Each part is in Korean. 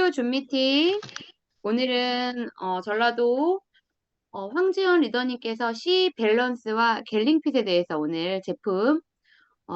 안녕하세요. 줌 미팅. 오늘은 전라도 황지연 리더님께서 C 밸런스와 갤링핏에 대해서 오늘 제품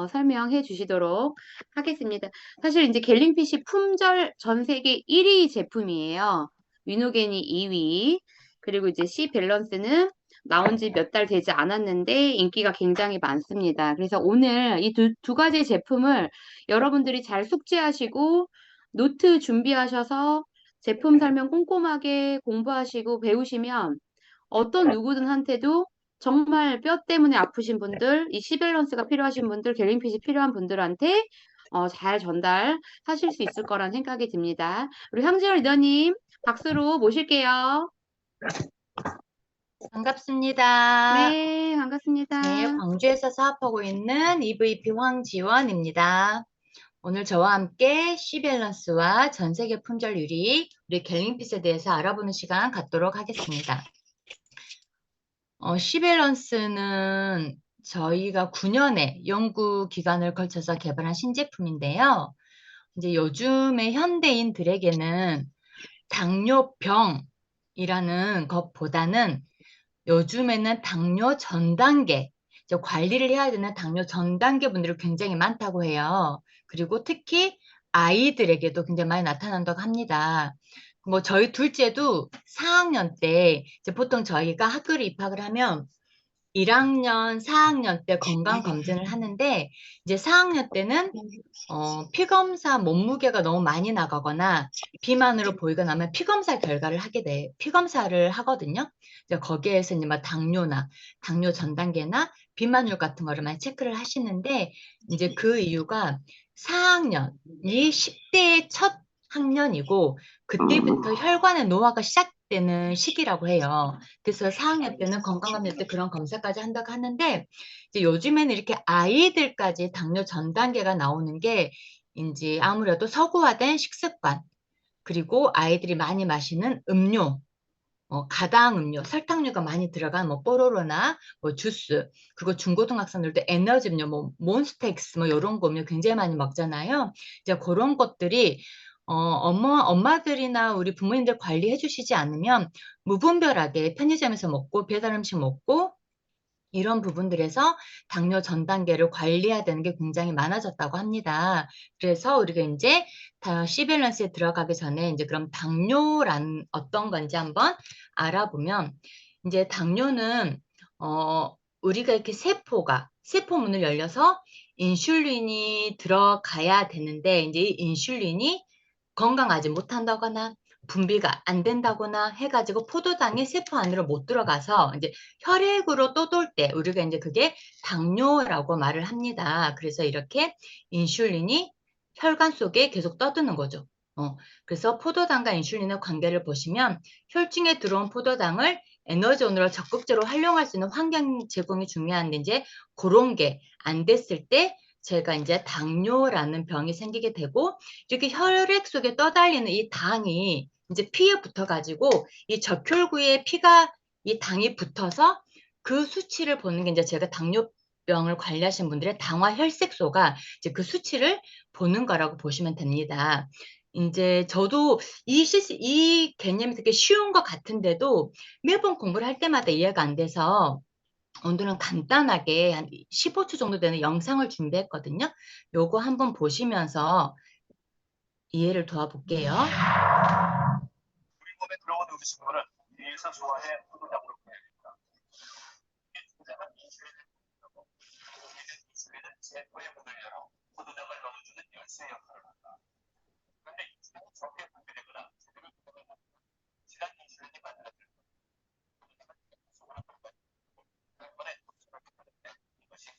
설명해 주시도록 하겠습니다. 사실 이제 갤링핏이 품절 전 세계 1위 제품이에요. 위노겐이 2위. 그리고 이제 C 밸런스는 나온 지 몇 달 되지 않았는데 인기가 굉장히 많습니다. 그래서 오늘 이 두 가지 제품을 여러분들이 잘 숙지하시고 노트 준비하셔서 제품 설명 꼼꼼하게 공부하시고 배우시면 어떤 누구든한테도 정말 뼈 때문에 아프신 분들, 이 C밸런스가 필요하신 분들, 갤링핏이 필요한 분들한테 잘 전달하실 수 있을 거란 생각이 듭니다. 우리 황지열 리더님 박수로 모실게요. 반갑습니다. 네, 네, 반갑습니다. 광주에서 사업하고 있는 EVP 황지원입니다. 오늘 저와 함께 C밸런스와 전세계 품절 유리, 우리 갤링핏에 대해서 알아보는 시간 갖도록 하겠습니다. C밸런스는 저희가 9년의 연구 기간을 걸쳐서 개발한 신제품인데요. 이제 요즘의 현대인들에게는 당뇨병이라는 것보다는 요즘에는 당뇨 전 단계, 관리를 해야 되는 당뇨 전 단계 분들이 굉장히 많다고 해요. 그리고 특히 아이들에게도 굉장히 많이 나타난다고 합니다. 뭐 저희 둘째도 4학년 때 이제 보통 저희가 학교를 입학을 하면 1학년, 4학년 때 건강검진을 하는데 이제 4학년 때는 피검사 몸무게가 너무 많이 나가거나 비만으로 보이거나 하면 피검사 결과를 하게 돼. 피검사를 하거든요. 이제 거기에서 이제 막 당뇨나 당뇨 전 단계나 비만율 같은 거를 많이 체크를 하시는데 이제 그 이유가 4학년이 10대의 첫 학년이고 그때부터 혈관의 노화가 시작되는 시기라고 해요. 그래서 4학년 때는 건강검진 때 그런 검사까지 한다고 하는데 이제 요즘에는 이렇게 아이들까지 당뇨 전 단계가 나오는 게 이제 아무래도 서구화된 식습관 그리고 아이들이 많이 마시는 음료 가당 음료, 설탕류가 많이 들어간 뭐 뽀로로나 뭐 주스, 그리고 중고등학생들도 에너지 음료, 뭐 몬스타엑스 뭐 이런 거 음료 굉장히 많이 먹잖아요. 이제 그런 것들이 엄마들이나 우리 부모님들 관리해 주시지 않으면 무분별하게 편의점에서 먹고 배달 음식 먹고 이런 부분들에서 당뇨 전 단계를 관리해야 되는 게 굉장히 많아졌다고 합니다. 그래서 우리가 이제 C밸런스에 들어가기 전에 이제 그럼 당뇨란 어떤 건지 한번 알아보면 이제 당뇨는 우리가 이렇게 세포문을 열려서 인슐린이 들어가야 되는데 이제 이 인슐린이 건강하지 못한다거나 분비가 안 된다거나 해가지고 포도당이 세포 안으로 못 들어가서 이제 혈액으로 떠돌 때 우리가 이제 그게 당뇨라고 말을 합니다. 그래서 이렇게 인슐린이 혈관 속에 계속 떠드는 거죠. 그래서 포도당과 인슐린의 관계를 보시면 혈중에 들어온 포도당을 에너지원으로 적극적으로 활용할 수 있는 환경 제공이 중요한데 이제 그런 게 안 됐을 때 제가 이제 당뇨라는 병이 생기게 되고 이렇게 혈액 속에 떠달리는 이 당이 이제 피에 붙어가지고 이 적혈구에 이 당이 붙어서 그 수치를 보는 게 이제 제가 당뇨병을 관리하신 분들의 당화 혈색소가 이제 그 수치를 보는 거라고 보시면 됩니다. 이제 저도 이 개념이 되게 쉬운 것 같은데도 매번 공부를 할 때마다 이해가 안 돼서 오늘은 간단하게 한 15초 정도 되는 영상을 준비했거든요. 요거 한번 보시면서 이해를 도와볼게요. 우리 몸에 들어온 음식물은 위에서 소화해 포도당으로 보내됩니다. 포도당은 인슐린은 세포의 문을 열어 포도당을 넣어주는 열쇠 역할을 한다. 그런데 인슐린이 적게 분비되거나 제대로 들어가면 지난 인슐린이 만들어질 이것이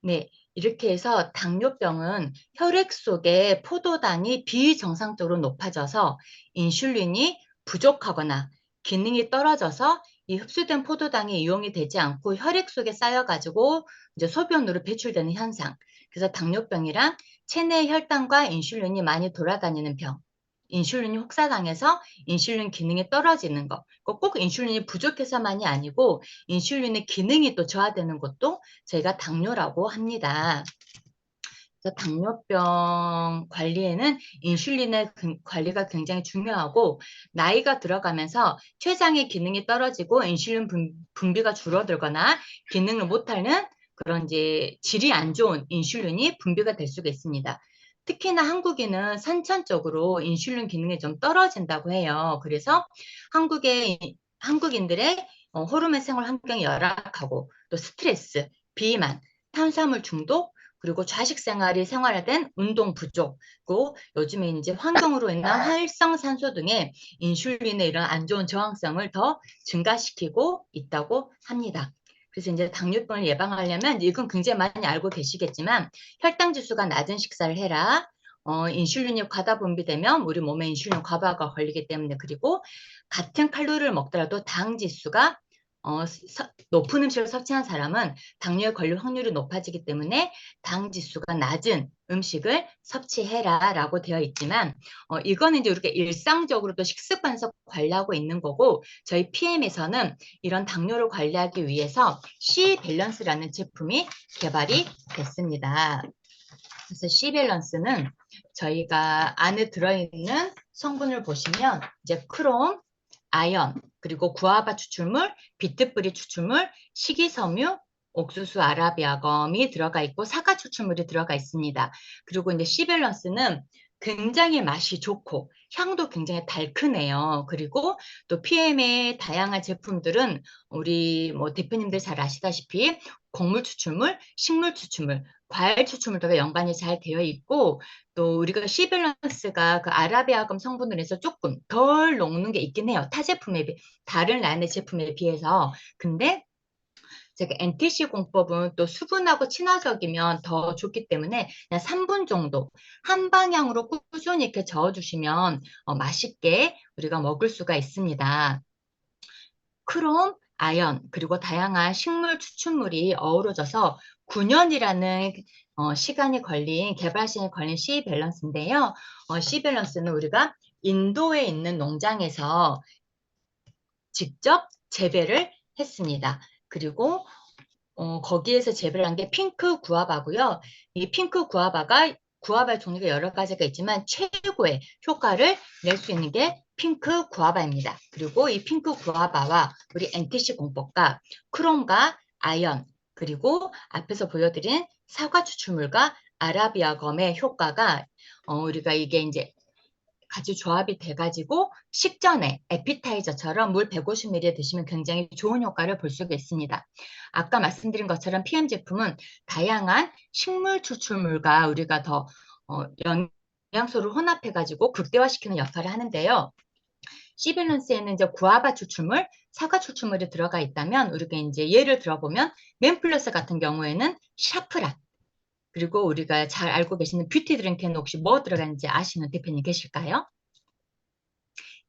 네, 이렇게 해서 당뇨병은 혈액 속에 포도당이 비정상적으로 높아져서 인슐린이 부족하거나 기능이 떨어져서 이 흡수된 포도당이 이용이 되지 않고 혈액 속에 쌓여가지고 이제 소변으로 배출되는 현상. 그래서 당뇨병이랑 체내 혈당과 인슐린이 많이 돌아다니는 병. 인슐린이 혹사당해서 인슐린 기능이 떨어지는 거. 꼭 인슐린이 부족해서만이 아니고 인슐린의 기능이 또 저하되는 것도 저희가 당뇨라고 합니다. 그래서 당뇨병 관리에는 인슐린의 관리가 굉장히 중요하고 나이가 들어가면서 췌장의 기능이 떨어지고 인슐린 분비가 줄어들거나 기능을 못하는 그런 이제 질이 안 좋은 인슐린이 분비가 될 수가 있습니다. 특히나 한국인은 선천적으로 인슐린 기능이 좀 떨어진다고 해요. 그래서 한국인들의 호르몬 생활 환경이 열악하고 또 스트레스, 비만, 탄수화물 중독, 그리고 좌식 생활이 생활화된 운동 부족, 그리고 요즘에 이제 환경으로 인한 활성산소 등의 인슐린의 이런 안 좋은 저항성을 더 증가시키고 있다고 합니다. 그래서 이제 당뇨병을 예방하려면 이건 굉장히 많이 알고 계시겠지만 혈당 지수가 낮은 식사를 해라. 인슐린이 과다 분비되면 우리 몸에 인슐린 과부하가 걸리기 때문에 그리고 같은 칼로리를 먹더라도 당 지수가 높은 음식을 섭취한 사람은 당뇨에 걸릴 확률이 높아지기 때문에 당 지수가 낮은 음식을 섭취해라 라고 되어 있지만 이거는 이제 우리가 일상적으로 또 식습관에서 관리하고 있는 거고 저희 PM에서는 이런 당뇨를 관리하기 위해서 C 밸런스라는 제품이 개발이 됐습니다. 그래서 C 밸런스는 저희가 안에 들어있는 성분을 보시면 이제 크롬, 아연, 그리고 구아바 추출물, 비트뿌리 추출물, 식이섬유, 옥수수 아라비아검이 들어가 있고 사과 추출물이 들어가 있습니다. 그리고 이제 C밸런스는 굉장히 맛이 좋고 향도 굉장히 달큰해요. 그리고 또 PM의 다양한 제품들은 우리 뭐 대표님들 잘 아시다시피 곡물 추출물, 식물 추출물, 과일 추출물과 연관이 잘 되어 있고 또 우리가 C밸런스가 그 아라비아금 성분들에서 조금 덜 녹는 게 있긴 해요. 다른 라인의 제품에 비해서. 근데 제가 NTC 공법은 또 수분하고 친화적이면 더 좋기 때문에 그냥 3분 정도 한 방향으로 꾸준히 이렇게 저어주시면 맛있게 우리가 먹을 수가 있습니다. 크롬, 아연, 그리고 다양한 식물 추출물이 어우러져서 9년이라는 개발 시간이 걸린 C 밸런스인데요. C 밸런스는 우리가 인도에 있는 농장에서 직접 재배를 했습니다. 그리고 거기에서 재배를 한 게 핑크 구아바고요. 이 핑크 구아바 종류가 여러 가지가 있지만 최고의 효과를 낼 수 있는 게 핑크 구아바입니다. 그리고 이 핑크 구아바와 우리 NTC 공법과 크롬과 아연 그리고 앞에서 보여드린 사과 추출물과 아라비아 검의 효과가 우리가 이게 이제 같이 조합이 돼가지고 식전에 에피타이저처럼 물 150ml 드시면 굉장히 좋은 효과를 볼 수가 있습니다. 아까 말씀드린 것처럼 PM 제품은 다양한 식물 추출물과 우리가 더 영양소를 혼합해가지고 극대화시키는 역할을 하는데요. C밸런스에는 이제 구아바 추출물, 사과 추출물이 들어가 있다면 우리가 이제 예를 들어보면 맨플러스 같은 경우에는 샤프란 그리고 우리가 잘 알고 계시는 뷰티 드링크에는 혹시 뭐 들어가는지 아시는 대표님 계실까요?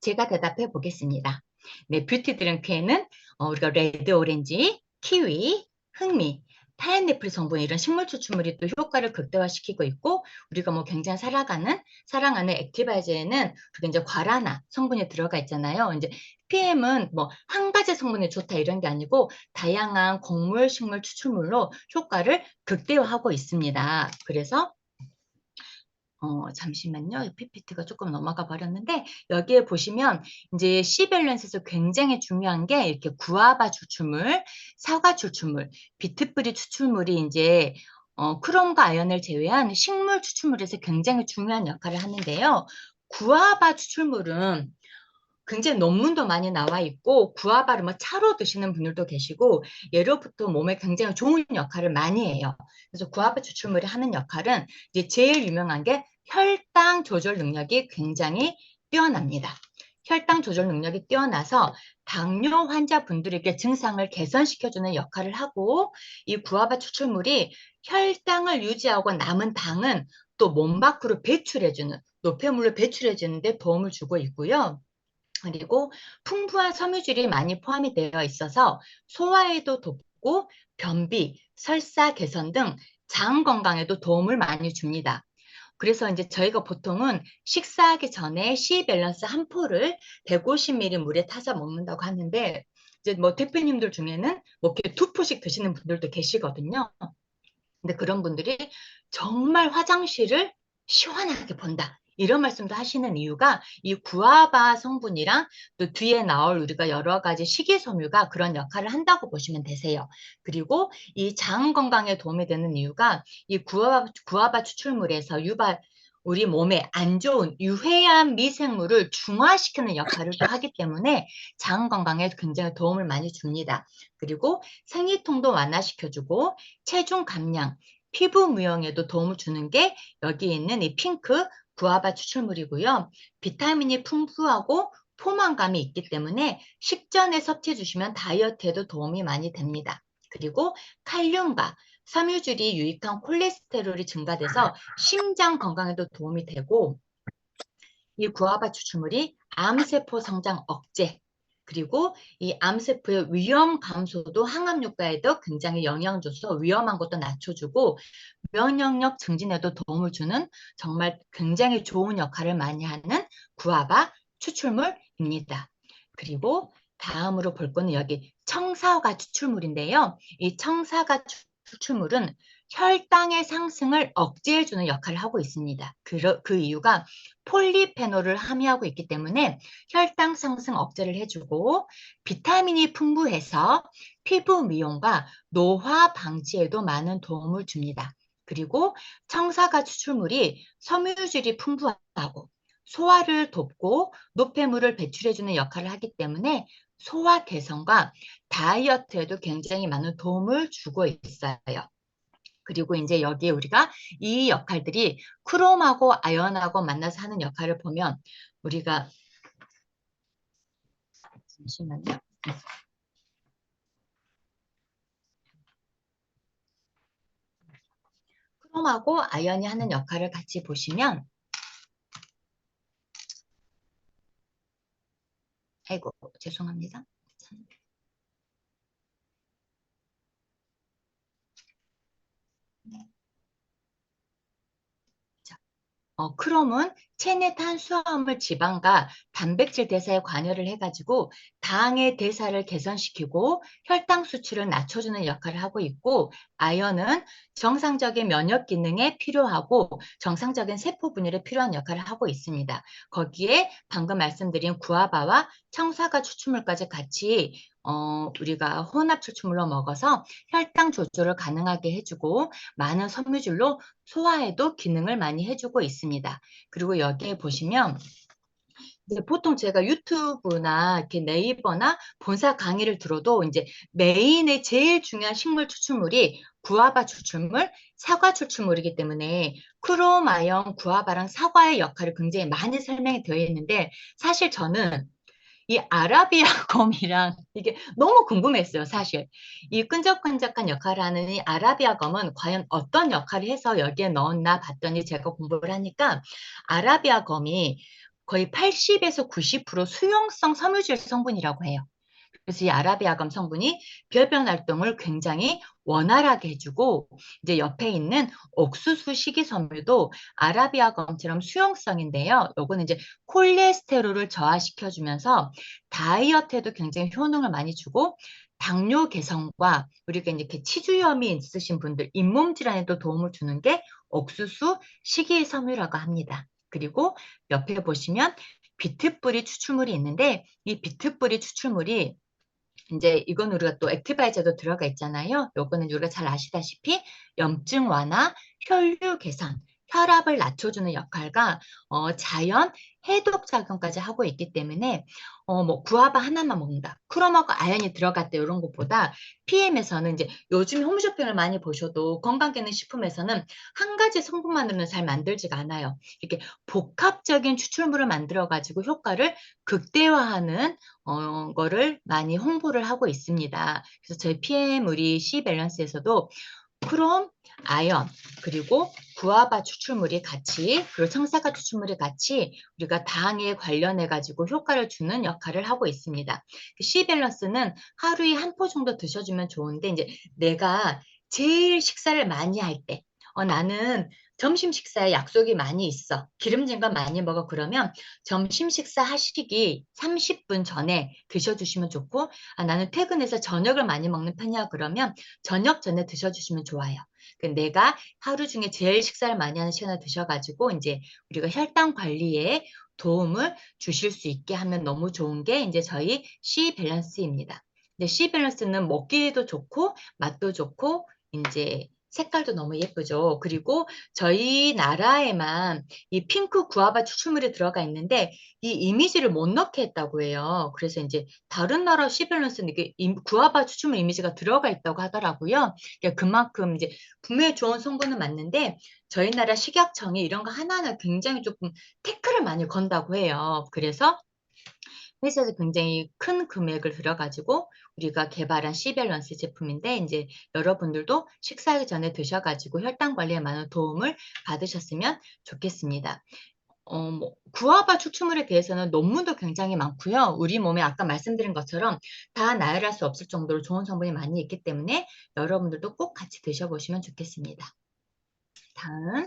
제가 대답해 보겠습니다. 네, 뷰티 드링크에는 우리가 레드 오렌지, 키위, 흑미, 파인애플 성분 이런 식물 추출물이 또 효과를 극대화시키고 있고 우리가 뭐 굉장히 사랑하는 액티바이저에는 우리가 이제 과라나 성분이 들어가 있잖아요. 이제 PM은 뭐 한 가지 성분이 좋다 이런 게 아니고 다양한 곡물, 식물 추출물로 효과를 극대화하고 있습니다. 그래서 잠시만요. PPT가 조금 넘어가 버렸는데 여기에 보시면 이제 C 밸런스에서 굉장히 중요한 게 이렇게 구아바 추출물, 사과 추출물, 비트뿌리 추출물이 이제 크롬과 아연을 제외한 식물 추출물에서 굉장히 중요한 역할을 하는데요. 구아바 추출물은 굉장히 논문도 많이 나와 있고 구아바를 뭐 차로 드시는 분들도 계시고 예로부터 몸에 굉장히 좋은 역할을 많이 해요. 그래서 구아바 추출물이 하는 역할은 이제 제일 유명한 게 혈당 조절 능력이 굉장히 뛰어납니다. 혈당 조절 능력이 뛰어나서 당뇨 환자분들에게 증상을 개선시켜주는 역할을 하고 이 구아바 추출물이 혈당을 유지하고 남은 당은 또 몸 밖으로 배출해주는 노폐물로 배출해주는 데 도움을 주고 있고요. 그리고 풍부한 섬유질이 많이 포함이 되어 있어서 소화에도 돕고 변비, 설사 개선 등 장 건강에도 도움을 많이 줍니다. 그래서 이제 저희가 보통은 식사하기 전에 C 밸런스 한 포를 150ml 물에 타서 먹는다고 하는데 이제 뭐 대표님들 중에는 뭐 이렇게 2포씩 드시는 분들도 계시거든요. 근데 그런 분들이 정말 화장실을 시원하게 본다. 이런 말씀도 하시는 이유가 이 구아바 성분이랑 또 뒤에 나올 우리가 여러 가지 식이섬유가 그런 역할을 한다고 보시면 되세요. 그리고 이 장 건강에 도움이 되는 이유가 이 구아바 추출물에서 우리 몸에 안 좋은 유해한 미생물을 중화시키는 역할을 또 하기 때문에 장 건강에 굉장히 도움을 많이 줍니다. 그리고 생리통도 완화시켜주고 체중 감량, 피부 무형에도 도움을 주는 게 여기 있는 이 핑크 구아바 추출물이고요. 비타민이 풍부하고 포만감이 있기 때문에 식전에 섭취해 주시면 다이어트에도 도움이 많이 됩니다. 그리고 칼륨과 섬유질이 유익한 콜레스테롤이 증가돼서 심장 건강에도 도움이 되고 이 구아바 추출물이 암세포 성장 억제 그리고 이 암세포의 위험 감소도 항암 효과에도 굉장히 영향을 줘서 위험한 것도 낮춰주고 면역력 증진에도 도움을 주는 정말 굉장히 좋은 역할을 많이 하는 구아바 추출물입니다. 그리고 다음으로 볼 거는 여기 청사과 추출물인데요. 이 청사과 추출물은 혈당의 상승을 억제해주는 역할을 하고 있습니다. 그 이유가 폴리페놀을 함유하고 있기 때문에 혈당 상승 억제를 해주고 비타민이 풍부해서 피부 미용과 노화 방지에도 많은 도움을 줍니다. 그리고 청사과 추출물이 섬유질이 풍부하고 소화를 돕고 노폐물을 배출해주는 역할을 하기 때문에 소화 개선과 다이어트에도 굉장히 많은 도움을 주고 있어요. 그리고 이제 여기에 우리가 이 역할들이 크롬하고 아연하고 만나서 하는 역할을 보면 우리가 잠시만요. 크롬하고 아연이 하는 역할을 같이 보시면 아이고 죄송합니다. 크롬은 체내 탄수화물 지방과 단백질 대사에 관여를 해가지고 당의 대사를 개선시키고 혈당 수치를 낮춰주는 역할을 하고 있고 아연은 정상적인 면역 기능에 필요하고 정상적인 세포 분열에 필요한 역할을 하고 있습니다. 거기에 방금 말씀드린 구아바와 청사과 추출물까지 같이 우리가 혼합 추출물로 먹어서 혈당 조절을 가능하게 해주고 많은 섬유질로 소화에도 기능을 많이 해주고 있습니다. 그리고 여기에 보시면 이제 보통 제가 유튜브나 이렇게 네이버나 본사 강의를 들어도 이제 메인의 제일 중요한 식물 추출물이 구아바 추출물, 사과 추출물이기 때문에 크롬, 아연, 구아바랑 사과의 역할을 굉장히 많이 설명이 되어 있는데 사실 저는 이 아라비아 검이랑 이게 너무 궁금했어요, 사실. 이 끈적끈적한 역할을 하는 이 아라비아 검은 과연 어떤 역할을 해서 여기에 넣었나 봤더니 제가 공부를 하니까 아라비아 검이 거의 80에서 90% 수용성 섬유질 성분이라고 해요. 그래서 이 아라비아검 성분이 별변 활동을 굉장히 원활하게 해주고 이제 옆에 있는 옥수수 식이섬유도 아라비아검처럼 수용성인데요. 요거는 이제 콜레스테롤을 저하시켜주면서 다이어트에도 굉장히 효능을 많이 주고 당뇨 개선과 우리가 이렇게 치주염이 있으신 분들 잇몸 질환에도 도움을 주는 게 옥수수 식이섬유라고 합니다. 그리고 옆에 보시면 비트뿌리 추출물이 있는데 이 비트뿌리 추출물이 이제 이건 우리가 또 액티바이저도 들어가 있잖아요. 요거는 우리가 잘 아시다시피 염증 완화, 혈류 개선, 혈압을 낮춰주는 역할과 자연 해독 작용까지 하고 있기 때문에 뭐 구아바 하나만 먹는다. 크롬하고 아연이 들어갔다 이런 것보다 PM에서는 이제 요즘 홈쇼핑을 많이 보셔도 건강기능식품에서는 한 가지 성분만으로는 잘 만들지가 않아요. 이렇게 복합적인 추출물을 만들어 가지고 효과를 극대화하는 거를 많이 홍보를 하고 있습니다. 그래서 저희 PM 우리 C 밸런스에서도 크롬, 아연, 그리고 구아바 추출물이 같이, 그리고 청사과 추출물이 같이 우리가 당에 관련해 가지고 효과를 주는 역할을 하고 있습니다. C 밸런스는 하루에 한 포 정도 드셔주면 좋은데 이제 내가 제일 식사를 많이 할 때, 나는 점심 식사에 약속이 많이 있어. 기름진 거 많이 먹어. 그러면 점심 식사 하시기 30분 전에 드셔주시면 좋고, 나는 퇴근해서 저녁을 많이 먹는 편이야. 그러면 저녁 전에 드셔주시면 좋아요. 내가 하루 중에 제일 식사를 많이 하는 시간을 드셔가지고 이제 우리가 혈당 관리에 도움을 주실 수 있게 하면 너무 좋은 게 이제 저희 C 밸런스입니다. 근데 C 밸런스는 먹기도 좋고 맛도 좋고 이제 색깔도 너무 예쁘죠. 그리고 저희 나라에만 이 핑크 구아바 추출물이 들어가 있는데 이 이미지를 못 넣게 했다고 해요. 그래서 이제 다른 나라 시밸런스는 이게 구아바 추출물 이미지가 들어가 있다고 하더라고요. 그러니까 그만큼 이제 분명히 좋은 성분은 맞는데 저희 나라 식약청이 이런 거 하나하나 굉장히 조금 태클을 많이 건다고 해요. 그래서 회사에서 굉장히 큰 금액을 들여가지고 우리가 개발한 시밸런스 제품인데 이제 여러분들도 식사하기 전에 드셔가지고 혈당 관리에 많은 도움을 받으셨으면 좋겠습니다. 구아바 추출물에 대해서는 논문도 굉장히 많고요. 우리 몸에 아까 말씀드린 것처럼 다 나열할 수 없을 정도로 좋은 성분이 많이 있기 때문에 여러분들도 꼭 같이 드셔보시면 좋겠습니다. 다음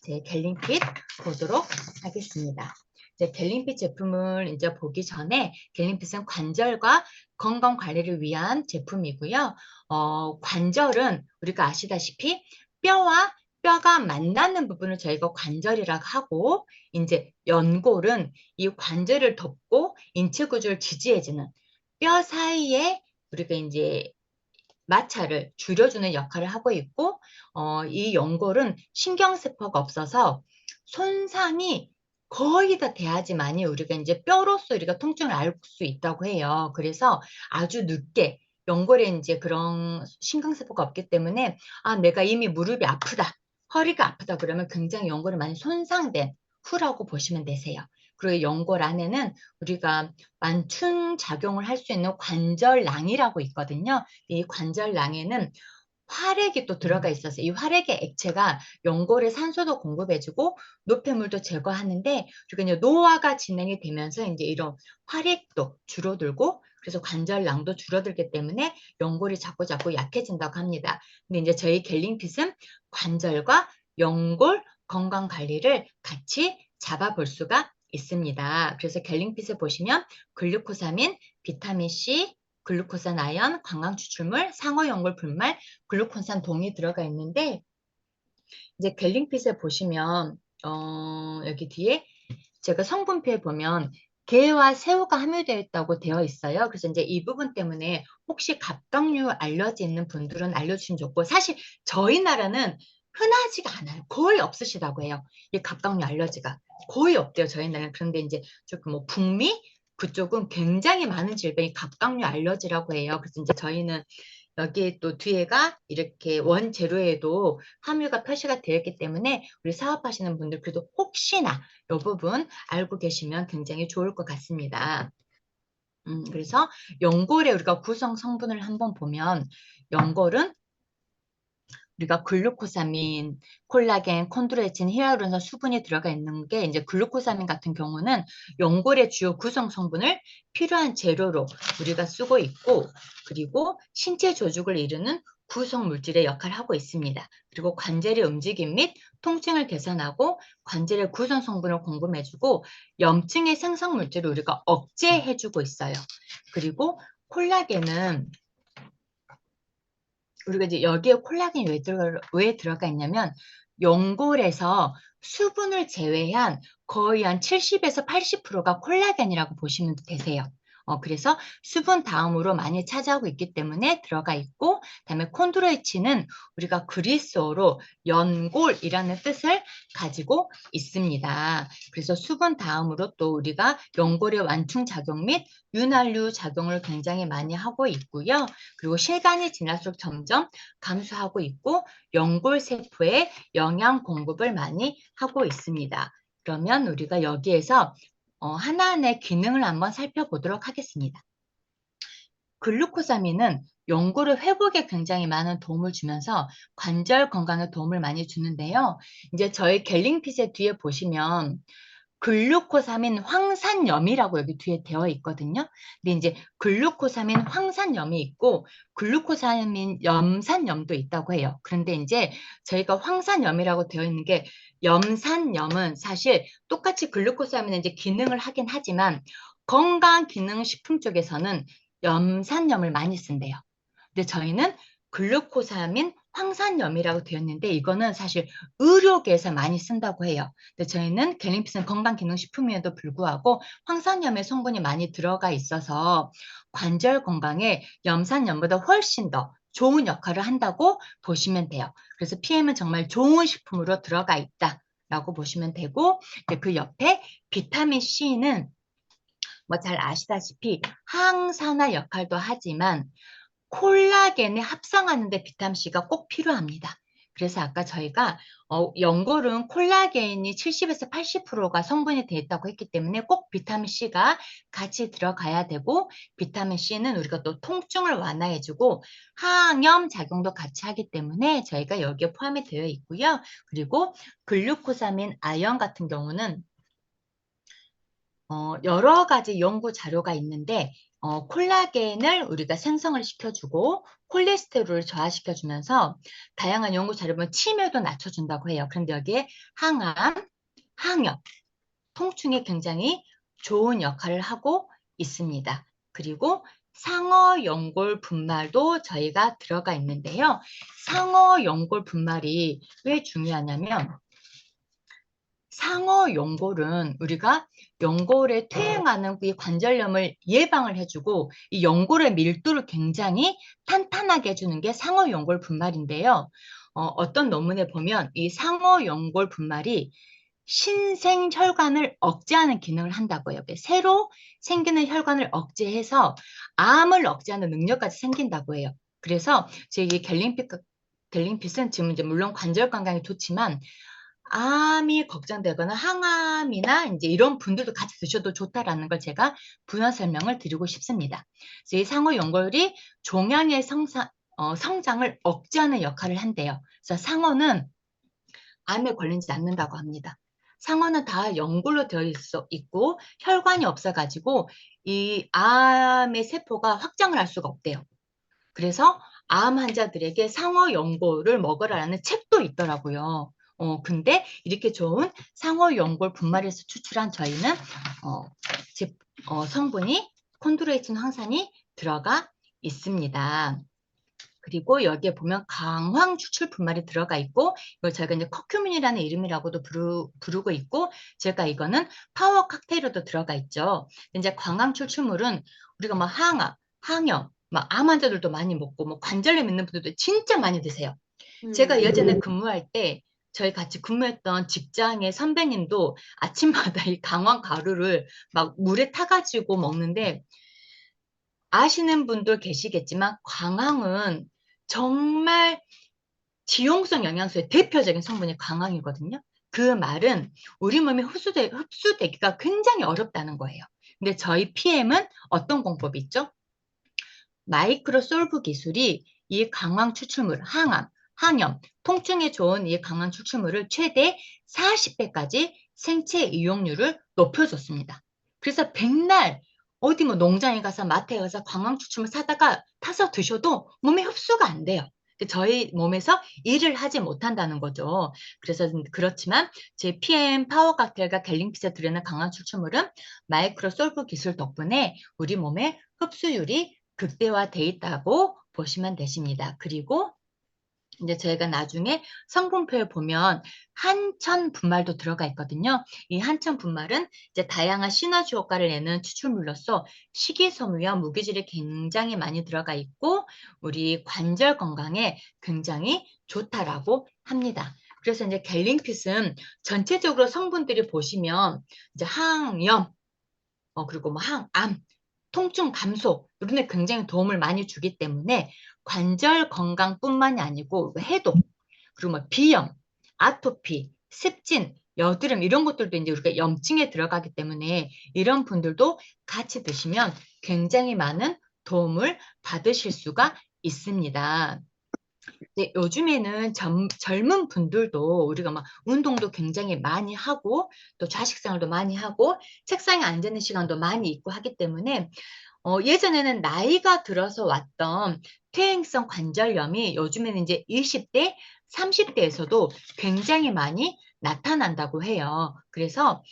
제 갤린핏 보도록 하겠습니다. 이제 갤린핏 제품을 이제 보기 전에 갤린핏은 관절과 건강 관리를 위한 제품이고요. 관절은 우리가 아시다시피 뼈와 뼈가 만나는 부분을 저희가 관절이라고 하고 이제 연골은 이 관절을 덮고 인체 구조를 지지해주는 뼈 사이에 우리가 이제 마찰을 줄여주는 역할을 하고 있고 이 연골은 신경세포가 없어서 손상이 거의 다 돼야지만이 우리가 이제 뼈로서 우리가 통증을 알 수 있다고 해요. 그래서 아주 늦게 연골에 이제 그런 신경세포가 없기 때문에 내가 이미 무릎이 아프다, 허리가 아프다 그러면 굉장히 연골이 많이 손상된 후라고 보시면 되세요. 그리고 연골 안에는 우리가 완충 작용을 할 수 있는 관절낭이라고 있거든요. 이 관절낭에는 활액이 또 들어가 있어서 이 활액의 액체가 연골에 산소도 공급해주고 노폐물도 제거하는데 그리고 이제 노화가 진행이 되면서 이제 이런 활액도 줄어들고 그래서 관절낭도 줄어들기 때문에 연골이 자꾸 약해진다고 합니다. 근데 이제 저희 갤링핏은 관절과 연골 건강 관리를 같이 잡아볼 수가 있습니다. 그래서 갤링핏을 보시면 글루코사민, 비타민C, 글루코산 아연, 관광추출물, 상어연골 분말, 글루콘산 동이 들어가 있는데 이제 갤링핏을 보시면 여기 뒤에 제가 성분표에 보면 게와 새우가 함유되어 있다고 되어 있어요. 그래서 이제 이 부분 때문에 혹시 갑각류 알러지 있는 분들은 알려주시면 좋고 사실 저희 나라는 흔하지가 않아요. 거의 없으시다고 해요. 이 갑각류 알러지가 거의 없대요. 저희 나라는. 그런데 이제 조금 뭐 북미 그쪽은 굉장히 많은 질병이 갑각류 알러지라고 해요. 그래서 이제 저희는 여기에 또 뒤에가 이렇게 원재료에도 함유가 표시가 되어 있기 때문에 우리 사업하시는 분들 그래도 혹시나 이 부분 알고 계시면 굉장히 좋을 것 같습니다. 그래서 연골의 우리가 구성 성분을 한번 보면 연골은 우리가 글루코사민, 콜라겐, 콘드로이친, 히알루론산 수분이 들어가 있는 게 이제 글루코사민 같은 경우는 연골의 주요 구성 성분을 필요한 재료로 우리가 쓰고 있고 그리고 신체 조직을 이루는 구성 물질의 역할을 하고 있습니다. 그리고 관절의 움직임 및 통증을 개선하고 관절의 구성 성분을 공급해주고 염증의 생성 물질을 우리가 억제해주고 있어요. 그리고 콜라겐은 우리가 이제 여기에 콜라겐이 왜 들어가 있냐면 연골에서 수분을 제외한 거의 한 70에서 80%가 콜라겐이라고 보시면 되세요. 그래서 수분 다음으로 많이 차지하고 있기 때문에 들어가 있고 그다음에 콘드로이친은 우리가 그리스어로 연골이라는 뜻을 가지고 있습니다. 그래서 수분 다음으로 또 우리가 연골의 완충 작용 및 윤활유 작용을 굉장히 많이 하고 있고요. 그리고 시간이 지날수록 점점 감소하고 있고 연골세포에 영양 공급을 많이 하고 있습니다. 그러면 우리가 여기에서 하나하나의 기능을 한번 살펴보도록 하겠습니다. 글루코사민은 연골의 회복에 굉장히 많은 도움을 주면서 관절 건강에 도움을 많이 주는데요. 이제 저희 갤링핏의 뒤에 보시면 글루코사민 황산염이라고 여기 뒤에 되어 있거든요. 근데 이제 글루코사민 황산염이 있고 글루코사민 염산염도 있다고 해요. 그런데 이제 저희가 황산염이라고 되어 있는 게 염산염은 사실 똑같이 글루코사민은 이제 기능을 하긴 하지만 건강기능식품 쪽에서는 염산염을 많이 쓴대요. 근데 저희는 글루코사민 황산염이라고 되었는데 이거는 사실 의료계에서 많이 쓴다고 해요. 근데 저희는 갤린핏은 건강기능식품임에도 불구하고 황산염의 성분이 많이 들어가 있어서 관절 건강에 염산염보다 훨씬 더 좋은 역할을 한다고 보시면 돼요. 그래서 PM은 정말 좋은 식품으로 들어가 있다라고 보시면 되고 그 옆에 비타민 C는 뭐 잘 아시다시피 항산화 역할도 하지만 콜라겐을 합성하는 데 비타민C가 꼭 필요합니다. 그래서 아까 저희가 연골은 콜라겐이 70에서 80%가 성분이 되어 있다고 했기 때문에 꼭 비타민C가 같이 들어가야 되고 비타민C는 우리가 또 통증을 완화해주고 항염 작용도 같이 하기 때문에 저희가 여기에 포함이 되어 있고요. 그리고 글루코사민 아연 같은 경우는 여러 가지 연구 자료가 있는데 콜라겐을 우리가 생성을 시켜주고 콜레스테롤을 저하시켜주면서 다양한 연구 자료 보면 치매도 낮춰준다고 해요. 그런데 여기에 항암, 항염, 통증에 굉장히 좋은 역할을 하고 있습니다. 그리고 상어연골 분말도 저희가 들어가 있는데요. 상어연골 분말이 왜 중요하냐면 상어 연골은 우리가 연골에 퇴행하는 이 관절염을 예방을 해주고 이 연골의 밀도를 굉장히 탄탄하게 해주는 게 상어 연골 분말인데요. 어떤 논문에 보면 이 상어 연골 분말이 신생 혈관을 억제하는 기능을 한다고 해요. 새로 생기는 혈관을 억제해서 암을 억제하는 능력까지 생긴다고 해요. 그래서 저희 갤링핏은 지금 이제 물론 관절 건강에 좋지만 암이 걱정되거나 항암이나 이제 이런 분들도 같이 드셔도 좋다라는 걸 제가 부연 설명을 드리고 싶습니다. 그래서 이 상어 연골이 종양의 성장을 억제하는 역할을 한대요. 그래서 상어는 암에 걸리지 않는다고 합니다. 상어는 다 연골로 되어 있고 혈관이 없어가지고 이 암의 세포가 확장을 할 수가 없대요. 그래서 암 환자들에게 상어 연골을 먹으라는 책도 있더라고요. 근데 이렇게 좋은 상어 연골 분말에서 추출한 저희는 성분이 콘드로이친 황산이 들어가 있습니다. 그리고 여기에 보면 강황 추출 분말이 들어가 있고 이걸 저희가 이제 커큐민이라는 이름이라고도 부르고 있고 제가 이거는 파워 칵테일로도 들어가 있죠. 이제 강황 추출물은 우리가 뭐 항암, 항염, 암 환자들도 많이 먹고 뭐 관절염 있는 분들도 진짜 많이 드세요. 제가 예전에 근무할 때 저희 같이 근무했던 직장의 선배님도 아침마다 이 강황 가루를 막 물에 타가지고 먹는데 아시는 분들 계시겠지만 광황은 정말 지용성 영양소의 대표적인 성분이 광황이거든요. 그 말은 우리 몸에 흡수되기가 굉장히 어렵다는 거예요. 근데 저희 PM은 어떤 공법이 있죠? 마이크로솔브 기술이 이 강황 추출물, 항암, 항염, 통증에 좋은 이 강황 추출물을 최대 40배까지 생체 이용률을 높여줬습니다. 그래서 백날 어디 뭐 농장에 가서 마트에 가서 강황 추출물 사다가 타서 드셔도 몸에 흡수가 안 돼요. 저희 몸에서 일을 하지 못한다는 거죠. 그래서 그렇지만 제 PM 파워 칵테일과 갤링핏에 들어있는 강황 추출물은 마이크로솔브 기술 덕분에 우리 몸의 흡수율이 극대화돼 있다고 보시면 되십니다. 그리고 이제 저희가 나중에 성분표에 보면 한천 분말도 들어가 있거든요. 이 한천 분말은 이제 다양한 시너지 효과를 내는 추출물로서 식이섬유와 무기질이 굉장히 많이 들어가 있고 우리 관절 건강에 굉장히 좋다라고 합니다. 그래서 이제 갤링핏은 전체적으로 성분들이 보시면 이제 항염, 그리고 뭐 항암, 통증 감소 이런 데 굉장히 도움을 많이 주기 때문에 관절 건강뿐만이 아니고 해독 그리고 뭐 비염, 아토피, 습진, 여드름 이런 것들도 이제 우리가 염증에 들어가기 때문에 이런 분들도 같이 드시면 굉장히 많은 도움을 받으실 수가 있습니다. 네, 요즘에는 젊은 분들도 우리가 막 운동도 굉장히 많이 하고 또 자식 생활도 많이 하고 책상에 앉아 있는 시간도 많이 있고 하기 때문에 예전에는 나이가 들어서 왔던 퇴행성 관절염이 요즘에는 이제 20대, 30대에서도 굉장히 많이 나타난다고 해요. 그래서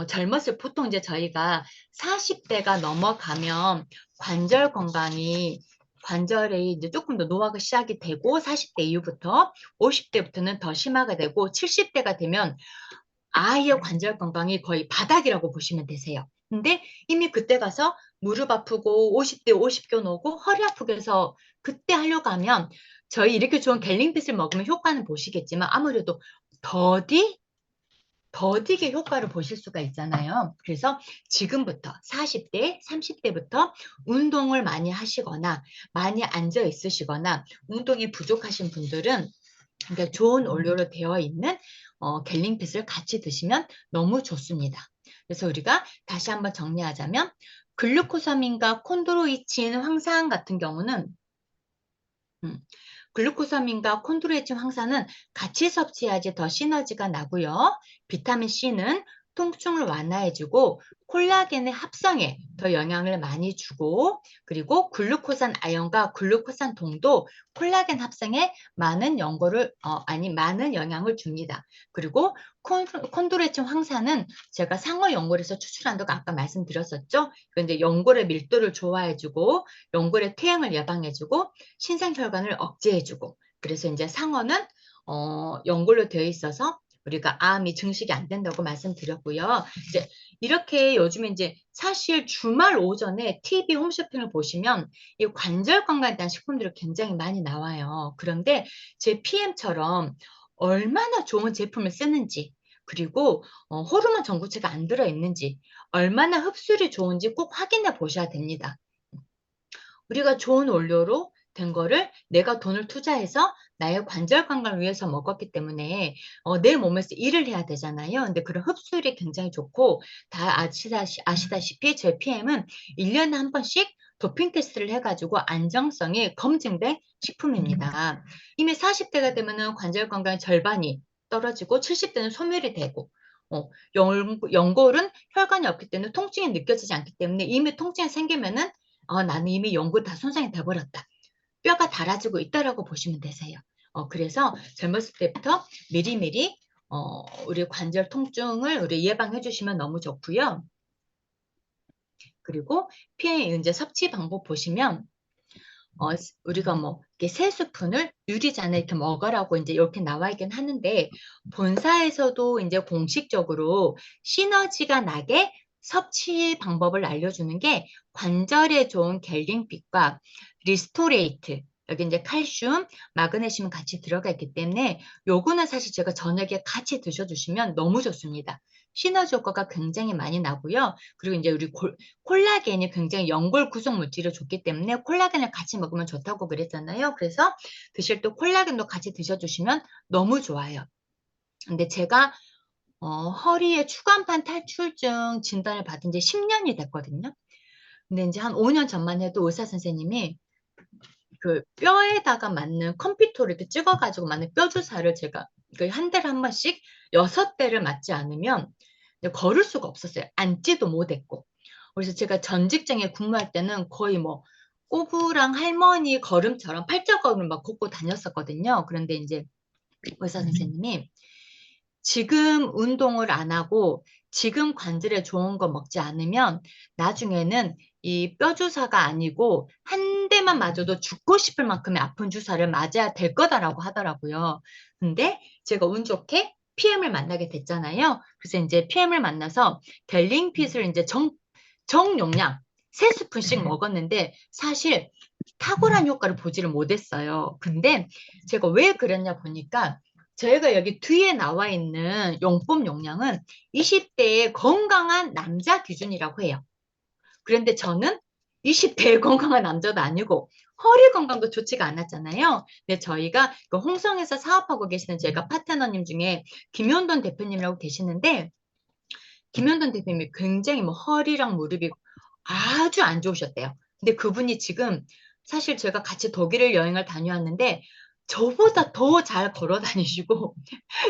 젊었을 보통 이제 저희가 40대가 넘어가면 관절 건강이 관절이 이제 조금 더 노화가 시작이 되고 40대 이후부터 50대부터는 더 심하게 되고 70대가 되면 아예 관절 건강이 거의 바닥이라고 보시면 되세요. 근데 이미 그때 가서 무릎 아프고 50대 50견 오고 허리 아프게 해서 그때 하려고 하면 저희 이렇게 좋은 갤링핏을 먹으면 효과는 보시겠지만 아무래도 더디 더디게 효과를 보실 수가 있잖아요. 그래서 지금부터 40대, 30대부터 운동을 많이 하시거나 많이 앉아 있으시거나 운동이 부족하신 분들은 그러니까 좋은 원료로 되어 있는 갤링핏을 같이 드시면 너무 좋습니다. 그래서 우리가 다시 한번 정리하자면 글루코사민과 콘드로이친 황산 같은 경우는 음, 글루코사민과 콘드로이친 황산은 같이 섭취해야지 더 시너지가 나고요. 비타민 C는 통증을 완화해주고 콜라겐의 합성에 더 영향을 많이 주고 그리고 글루코산 아연과 글루코산 동도 콜라겐 합성에 많은 영향을 줍니다. 그리고 콘드로이친 황산은 제가 상어 연골에서 추출한다고 아까 말씀드렸었죠. 이제 연골의 밀도를 좋아해주고 연골의 퇴행을 예방해주고 신장혈관을 억제해주고 그래서 이제 상어는 연골로 되어 있어서 우리가 암이 증식이 안 된다고 말씀드렸고요. 이제 이렇게 요즘에 이제 사실 주말 오전에 TV 홈쇼핑을 보시면 이 관절 건강에 대한 식품들이 굉장히 많이 나와요. 그런데 제 PM처럼 얼마나 좋은 제품을 쓰는지 그리고 호르몬 전구체가 안 들어있는지 얼마나 흡수율이 좋은지 꼭 확인해 보셔야 됩니다. 우리가 좋은 원료로 된 거를 내가 돈을 투자해서 나의 관절 건강을 위해서 먹었기 때문에 내 몸에서 일을 해야 되잖아요. 근데 그런 흡수율이 굉장히 좋고 다 아시다시피 제 PM은 1년에 한 번씩 도핑 테스트를 해가지고 안정성이 검증된 식품입니다. 이미 40대가 되면은 관절 건강의 절반이 떨어지고 70대는 소멸이 되고 연골은 혈관이 없기 때문에 통증이 느껴지지 않기 때문에 이미 통증이 생기면은 나는 이미 연골 다 손상이 돼버렸다. 뼈가 닳아지고 있다라고 보시면 되세요. 그래서 젊었을 때부터 미리미리 우리 관절 통증을 우리 예방해 주시면 너무 좋고요. 그리고 피해 이제 섭취 방법 보시면 우리가 뭐 이렇게 3스푼을 유리잔에 이렇게 먹으라고 이제 이렇게 나와 있긴 하는데 본사에서도 이제 공식적으로 시너지가 나게 섭취 방법을 알려주는 게 관절에 좋은 갤링핏과 리스토레이트 여기 이제 칼슘, 마그네슘 같이 들어가 있기 때문에 요거는 사실 제가 저녁에 같이 드셔주시면 너무 좋습니다. 시너지 효과가 굉장히 많이 나고요. 그리고 이제 우리 콜라겐이 굉장히 연골 구성 물질을 줬기 때문에 콜라겐을 같이 먹으면 좋다고 그랬잖아요. 그래서 드실 때 콜라겐도 같이 드셔주시면 너무 좋아요. 근데 제가 허리에 추간판 탈출증 진단을 받은 지 10년이 됐거든요. 근데 이제 한 5년 전만 해도 의사 선생님이 그 뼈에다가 맞는 컴퓨터를 이렇게 찍어가지고 맞는 뼈 주사를 제가 한 달에 한 번씩 6대를 맞지 않으면 걸을 수가 없었어요. 앉지도 못했고. 그래서 제가 전 직장에 근무할 때는 거의 뭐 꼬부랑 할머니 걸음처럼 팔자걸음을 막 걷고 다녔었거든요. 그런데 이제 의사 선생님이 지금 운동을 안 하고 지금 관절에 좋은 거 먹지 않으면 나중에는 이 뼈 주사가 아니고 한 대만 맞아도 죽고 싶을 만큼의 아픈 주사를 맞아야 될 거다라고 하더라고요. 근데 제가 운 좋게 PM을 만나게 됐잖아요. 그래서 이제 PM을 만나서 갤링핏을 이제 정용량 3스푼씩 먹었는데 사실 탁월한 효과를 보지를 못했어요. 근데 제가 왜 그랬냐 보니까 저희가 여기 뒤에 나와 있는 용법 용량은 20대의 건강한 남자 기준이라고 해요. 그런데 저는 20대의 건강한 남자도 아니고 허리 건강도 좋지가 않았잖아요. 근데 저희가 그 홍성에서 사업하고 계시는 제가 파트너님 중에 김현돈 대표님이라고 계시는데 김현돈 대표님이 굉장히 뭐 허리랑 무릎이 아주 안 좋으셨대요. 근데 그분이 지금 사실 제가 같이 독일을 여행을 다녀왔는데 저보다 더 잘 걸어 다니시고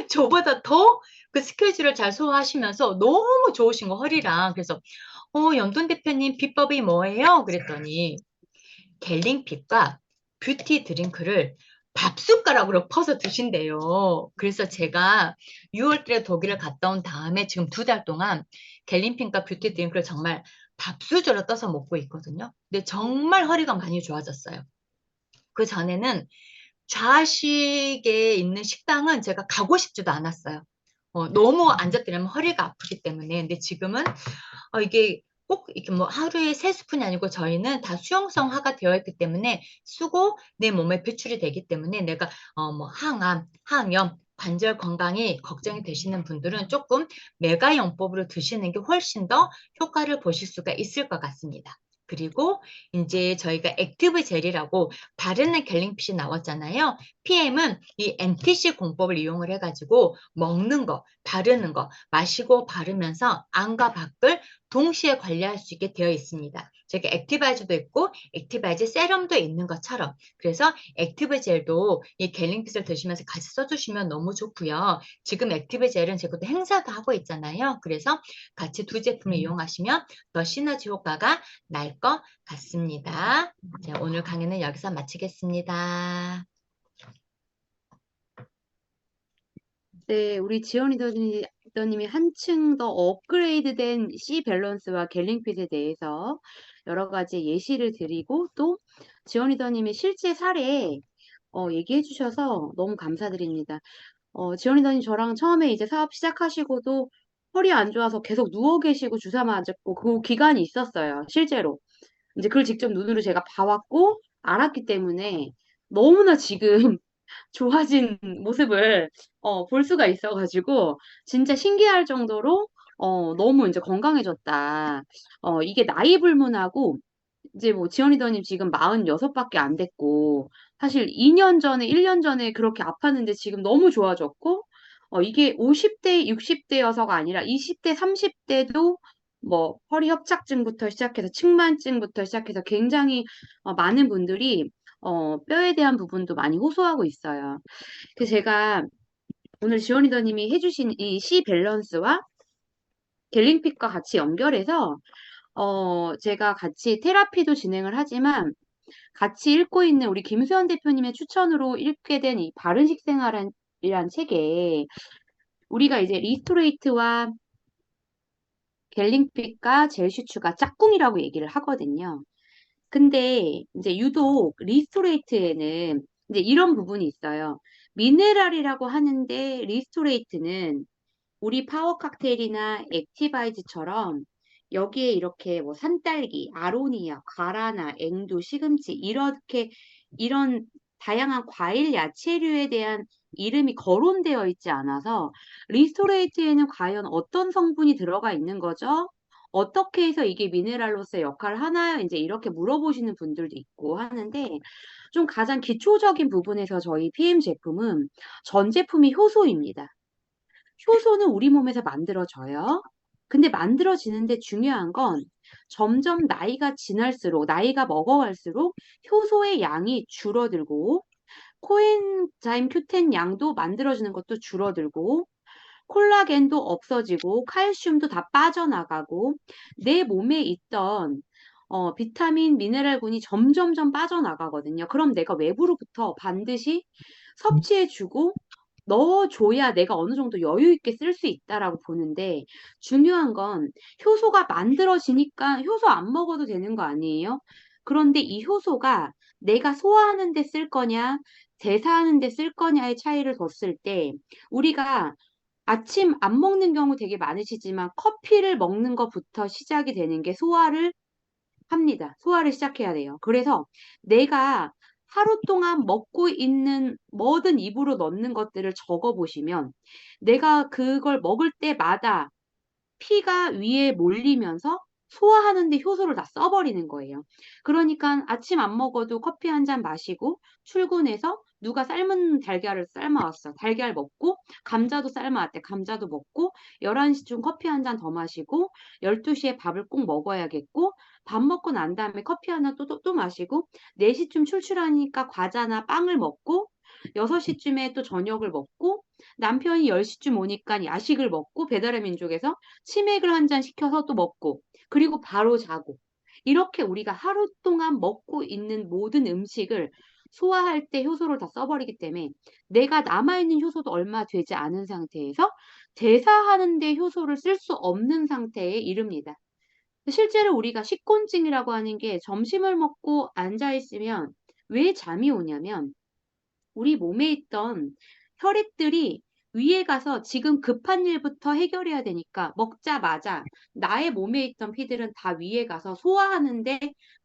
저보다 더 그 스케줄을 잘 소화하시면서 너무 좋으신 거 허리랑 그래서 연돈 대표님 비법이 뭐예요? 그랬더니 갤링핏과 뷰티 드링크를 밥숟가락으로 퍼서 드신대요. 그래서 제가 6월달에 독일을 갔다 온 다음에 지금 2달 동안 갤링핏과 뷰티 드링크를 정말 밥수저로 떠서 먹고 있거든요. 근데 정말 허리가 많이 좋아졌어요. 그 전에는 좌식에 있는 식당은 제가 가고 싶지도 않았어요. 너무 앉았더니 허리가 아프기 때문에. 근데 지금은 이게 꼭 이렇게 뭐 하루에 3스푼이 아니고 저희는 다 수용성화가 되어 있기 때문에 쓰고 내 몸에 배출이 되기 때문에 내가 뭐 항암, 항염, 관절 건강이 걱정이 되시는 분들은 조금 메가용법으로 드시는 게 훨씬 더 효과를 보실 수가 있을 것 같습니다. 그리고 이제 저희가 액티브 젤이라고 바르는 갤링핏이 나왔잖아요. PM은 이 MTC 공법을 이용을 해가지고 먹는 거, 바르는 거, 마시고 바르면서 안과 밖을 동시에 관리할 수 있게 되어 있습니다. 저기 액티바이저도 있고 액티바이저 세럼도 있는 것처럼. 그래서 액티브 젤도 이 갤링핏을 드시면서 같이 써주시면 너무 좋고요. 지금 액티브 젤은 제가 또 행사도 하고 있잖아요. 그래서 같이 두 제품을 이용하시면 더 시너지 효과가 날 것 같습니다. 자, 오늘 강의는 여기서 마치겠습니다. 네, 우리 지원 리더님이 한층 더 업그레이드된 C 밸런스와 갤링핏에 대해서 여러 가지 예시를 드리고 또 지원 리더님이 실제 사례 얘기해 주셔서 너무 감사드립니다. 지원 리더님 저랑 처음에 이제 사업 시작하시고도 허리 안 좋아서 계속 누워 계시고 주사 맞았고 그 기간이 있었어요. 실제로. 이제 그걸 직접 눈으로 제가 봐왔고 알았기 때문에 너무나 지금 좋아진 모습을 볼 수가 있어가지고 진짜 신기할 정도로 너무 이제 건강해졌다. 이게 나이 불문하고 이제 뭐 지원 리더님 지금 46밖에 안 됐고 사실 2년 전에 1년 전에 그렇게 아팠는데 지금 너무 좋아졌고 이게 50대 60대여서가 아니라 20대 30대도 뭐 허리 협착증부터 시작해서 측만증부터 시작해서 굉장히 많은 분들이 뼈에 대한 부분도 많이 호소하고 있어요. 그래서 제가 오늘 지원 리더님이 해주신 이 C 밸런스와 갤링핏과 같이 연결해서 제가 같이 테라피도 진행을 하지만 같이 읽고 있는 우리 김수현 대표님의 추천으로 읽게 된 이 바른 식생활이란 책에 우리가 이제 리스토레이트와 갤링핏과 젤슈츠가 짝꿍이라고 얘기를 하거든요. 근데 이제 유독 리스토레이트에는 이제 이런 부분이 있어요. 미네랄이라고 하는데 리스토레이트는 우리 파워 칵테일이나 액티바이즈처럼 여기에 이렇게 뭐 산딸기, 아로니아, 과라나, 앵두, 시금치 이렇게 이런 다양한 과일 야채류에 대한 이름이 거론되어 있지 않아서 리스토레이트에는 과연 어떤 성분이 들어가 있는 거죠? 어떻게 해서 이게 미네랄로서의 역할을 하나요? 이제 이렇게 물어보시는 분들도 있고 하는데 좀 가장 기초적인 부분에서 저희 PM 제품은 전 제품이 효소입니다. 효소는 우리 몸에서 만들어져요. 근데 만들어지는데 중요한 건 점점 나이가 지날수록, 나이가 먹어갈수록 효소의 양이 줄어들고, 코엔자임 큐텐 양도 만들어지는 것도 줄어들고, 콜라겐도 없어지고, 칼슘도 다 빠져나가고, 내 몸에 있던 비타민, 미네랄군이 점점점 빠져나가거든요. 그럼 내가 외부로부터 반드시 섭취해주고 넣어줘야 내가 어느 정도 여유 있게 쓸 수 있다라고 보는데 중요한 건 효소가 만들어지니까 효소 안 먹어도 되는 거 아니에요? 그런데 이 효소가 내가 소화하는 데 쓸 거냐, 대사하는 데 쓸 거냐의 차이를 뒀을 때 우리가 아침 안 먹는 경우 되게 많으시지만 커피를 먹는 것부터 시작이 되는 게 소화를 합니다. 소화를 시작해야 돼요. 그래서 내가 하루 동안 먹고 있는 뭐든 입으로 넣는 것들을 적어 보시면 내가 그걸 먹을 때마다 피가 위에 몰리면서 소화하는데 효소를 다 써버리는 거예요. 그러니까 아침 안 먹어도 커피 한 잔 마시고 출근해서 누가 삶은 달걀을 삶아왔어. 달걀 먹고 감자도 삶아왔대. 감자도 먹고 11시쯤 커피 한 잔 더 마시고 12시에 밥을 꼭 먹어야겠고 밥 먹고 난 다음에 커피 하나 또 마시고 4시쯤 출출하니까 과자나 빵을 먹고 6시쯤에 또 저녁을 먹고 남편이 10시쯤 오니까 야식을 먹고 배달의 민족에서 치맥을 한 잔 시켜서 또 먹고 그리고 바로 자고 이렇게 우리가 하루 동안 먹고 있는 모든 음식을 소화할 때 효소를 다 써버리기 때문에 내가 남아있는 효소도 얼마 되지 않은 상태에서 대사하는 데 효소를 쓸 수 없는 상태에 이릅니다. 실제로 우리가 식곤증이라고 하는 게 점심을 먹고 앉아 있으면 왜 잠이 오냐면 우리 몸에 있던 혈액들이 위에 가서 지금 급한 일부터 해결해야 되니까 먹자마자 나의 몸에 있던 피들은 다 위에 가서 소화하는데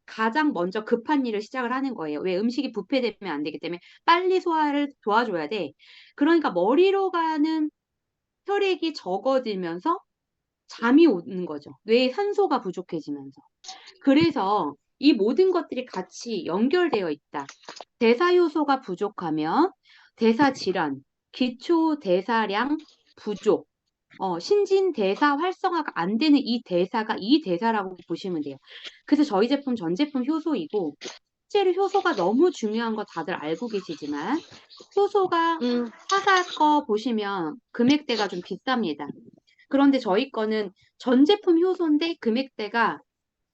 가장 먼저 급한 일을 시작을 하는 거예요. 왜? 음식이 부패되면 안 되기 때문에 빨리 소화를 도와줘야 돼. 그러니까 머리로 가는 혈액이 적어지면서 잠이 오는 거죠. 뇌에 산소가 부족해지면서. 그래서 이 모든 것들이 같이 연결되어 있다. 대사 효소가 부족하면 대사 질환, 기초 대사량 부족, 신진 대사 활성화가 안 되는 이 대사가 이 대사라고 보시면 돼요. 그래서 저희 제품 전 제품 효소이고 실제로 효소가 너무 중요한 거 다들 알고 계시지만 효소가 타사 거 보시면 금액대가 좀 비쌉니다. 그런데 저희 거는 전 제품 효소인데 금액대가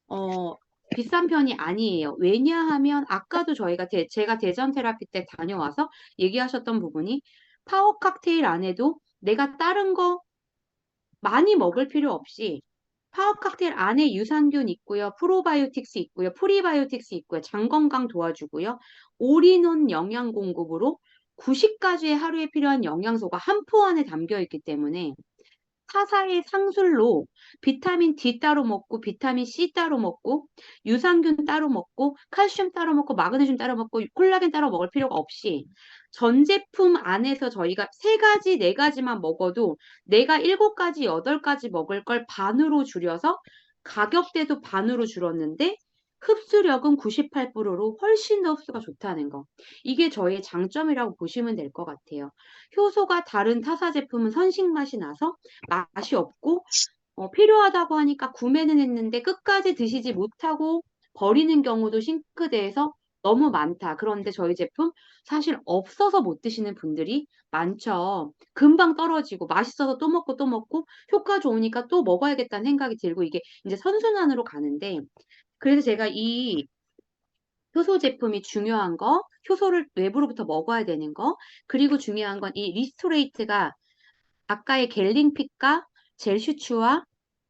어, 비싼 편이 아니에요. 왜냐하면 아까도 제가 대전 테라피 때 다녀와서 얘기하셨던 부분이 파워 칵테일 안에도 내가 다른 거 많이 먹을 필요 없이 파워 칵테일 안에 유산균 있고요. 프로바이오틱스 있고요. 프리바이오틱스 있고요. 장 건강 도와주고요. 올인원 영양 공급으로 90가지의 하루에 필요한 영양소가 한 포 안에 담겨 있기 때문에 타사의 상술로 비타민 D 따로 먹고 비타민 C 따로 먹고 유산균 따로 먹고 칼슘 따로 먹고 마그네슘 따로 먹고 콜라겐 따로 먹을 필요가 없이 전 제품 안에서 저희가 세 가지, 네 가지만 먹어도 내가 일곱 가지, 여덟 가지 먹을 걸 반으로 줄여서 가격대도 반으로 줄었는데 흡수력은 98%로 훨씬 더 흡수가 좋다는 거. 이게 저의 장점이라고 보시면 될 것 같아요. 효소가 다른 타사 제품은 선식 맛이 나서 맛이 없고 필요하다고 하니까 구매는 했는데 끝까지 드시지 못하고 버리는 경우도 싱크대에서 너무 많다. 그런데 저희 제품 사실 없어서 못 드시는 분들이 많죠. 금방 떨어지고 맛있어서 또 먹고 또 먹고 효과 좋으니까 또 먹어야겠다는 생각이 들고 이게 이제 선순환으로 가는데 그래서 제가 이 효소 제품이 중요한 거, 효소를 외부로부터 먹어야 되는 거, 그리고 중요한 건 이 리스토레이트가 아까의 겔링핏과 젤슈츠와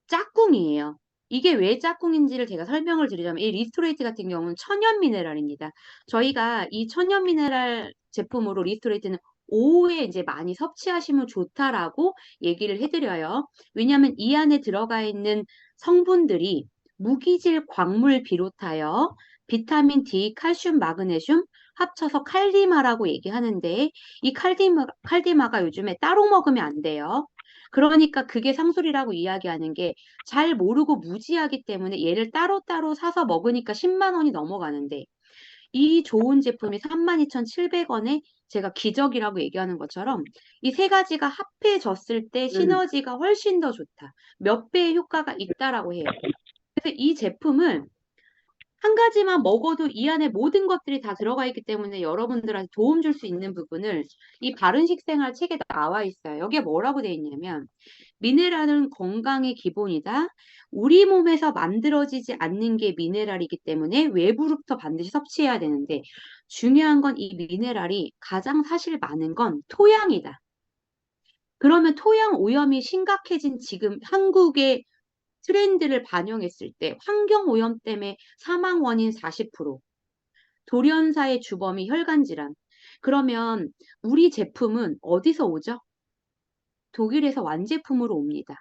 짝꿍이에요. 이게 왜 짝꿍인지를 제가 설명을 드리자면 이 리스토레이트 같은 경우는 천연 미네랄입니다. 저희가 이 천연 미네랄 제품으로 리스토레이트는 오후에 이제 많이 섭취하시면 좋다라고 얘기를 해드려요. 왜냐하면 이 안에 들어가 있는 성분들이 무기질 광물 비롯하여 비타민 D, 칼슘, 마그네슘 합쳐서 칼디마라고 얘기하는데 이 칼디마가 요즘에 따로 먹으면 안 돼요. 그러니까 그게 상술이라고 이야기하는 게 잘 모르고 무지하기 때문에 얘를 따로따로 사서 먹으니까 10만 원이 넘어가는데 이 좋은 제품이 32,700원에 제가 기적이라고 얘기하는 것처럼 이 세 가지가 합해졌을 때 시너지가 훨씬 더 좋다. 몇 배의 효과가 있다라고 해요. 그래서 이 제품을 한 가지만 먹어도 이 안에 모든 것들이 다 들어가 있기 때문에 여러분들한테 도움 줄 수 있는 부분을 이 바른 식생활 책에 나와 있어요. 여기에 뭐라고 돼 있냐면 미네랄은 건강의 기본이다. 우리 몸에서 만들어지지 않는 게 미네랄이기 때문에 외부로부터 반드시 섭취해야 되는데 중요한 건 이 미네랄이 가장 사실 많은 건 토양이다. 그러면 토양 오염이 심각해진 지금 한국의 트렌드를 반영했을 때 환경 오염 때문에 사망 원인 40%, 돌연사의 주범이 혈관 질환. 그러면 우리 제품은 어디서 오죠? 독일에서 완제품으로 옵니다.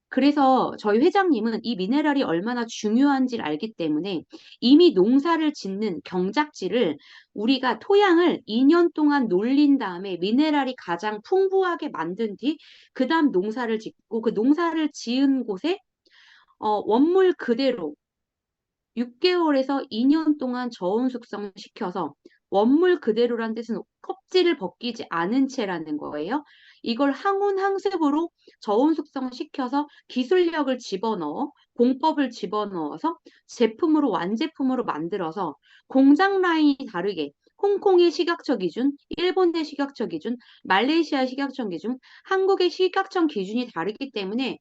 그래서 저희 회장님은 이 미네랄이 얼마나 중요한지를 알기 때문에 이미 농사를 짓는 경작지를 우리가 토양을 2년 동안 놀린 다음에 미네랄이 가장 풍부하게 만든 뒤 그다음 농사를 짓고 그 농사를 지은 곳에 원물 그대로 6개월에서 2년 동안 저온 숙성시켜서 원물 그대로란 뜻은 껍질을 벗기지 않은 채라는 거예요. 이걸 항온 항습으로 저온 숙성시켜서 기술력을 집어넣어 공법을 집어넣어서 제품으로 완제품으로 만들어서 공장 라인이 다르게 홍콩의 식약처 기준, 일본의 식약처 기준, 말레이시아 식약처 기준, 한국의 식약처 기준이 다르기 때문에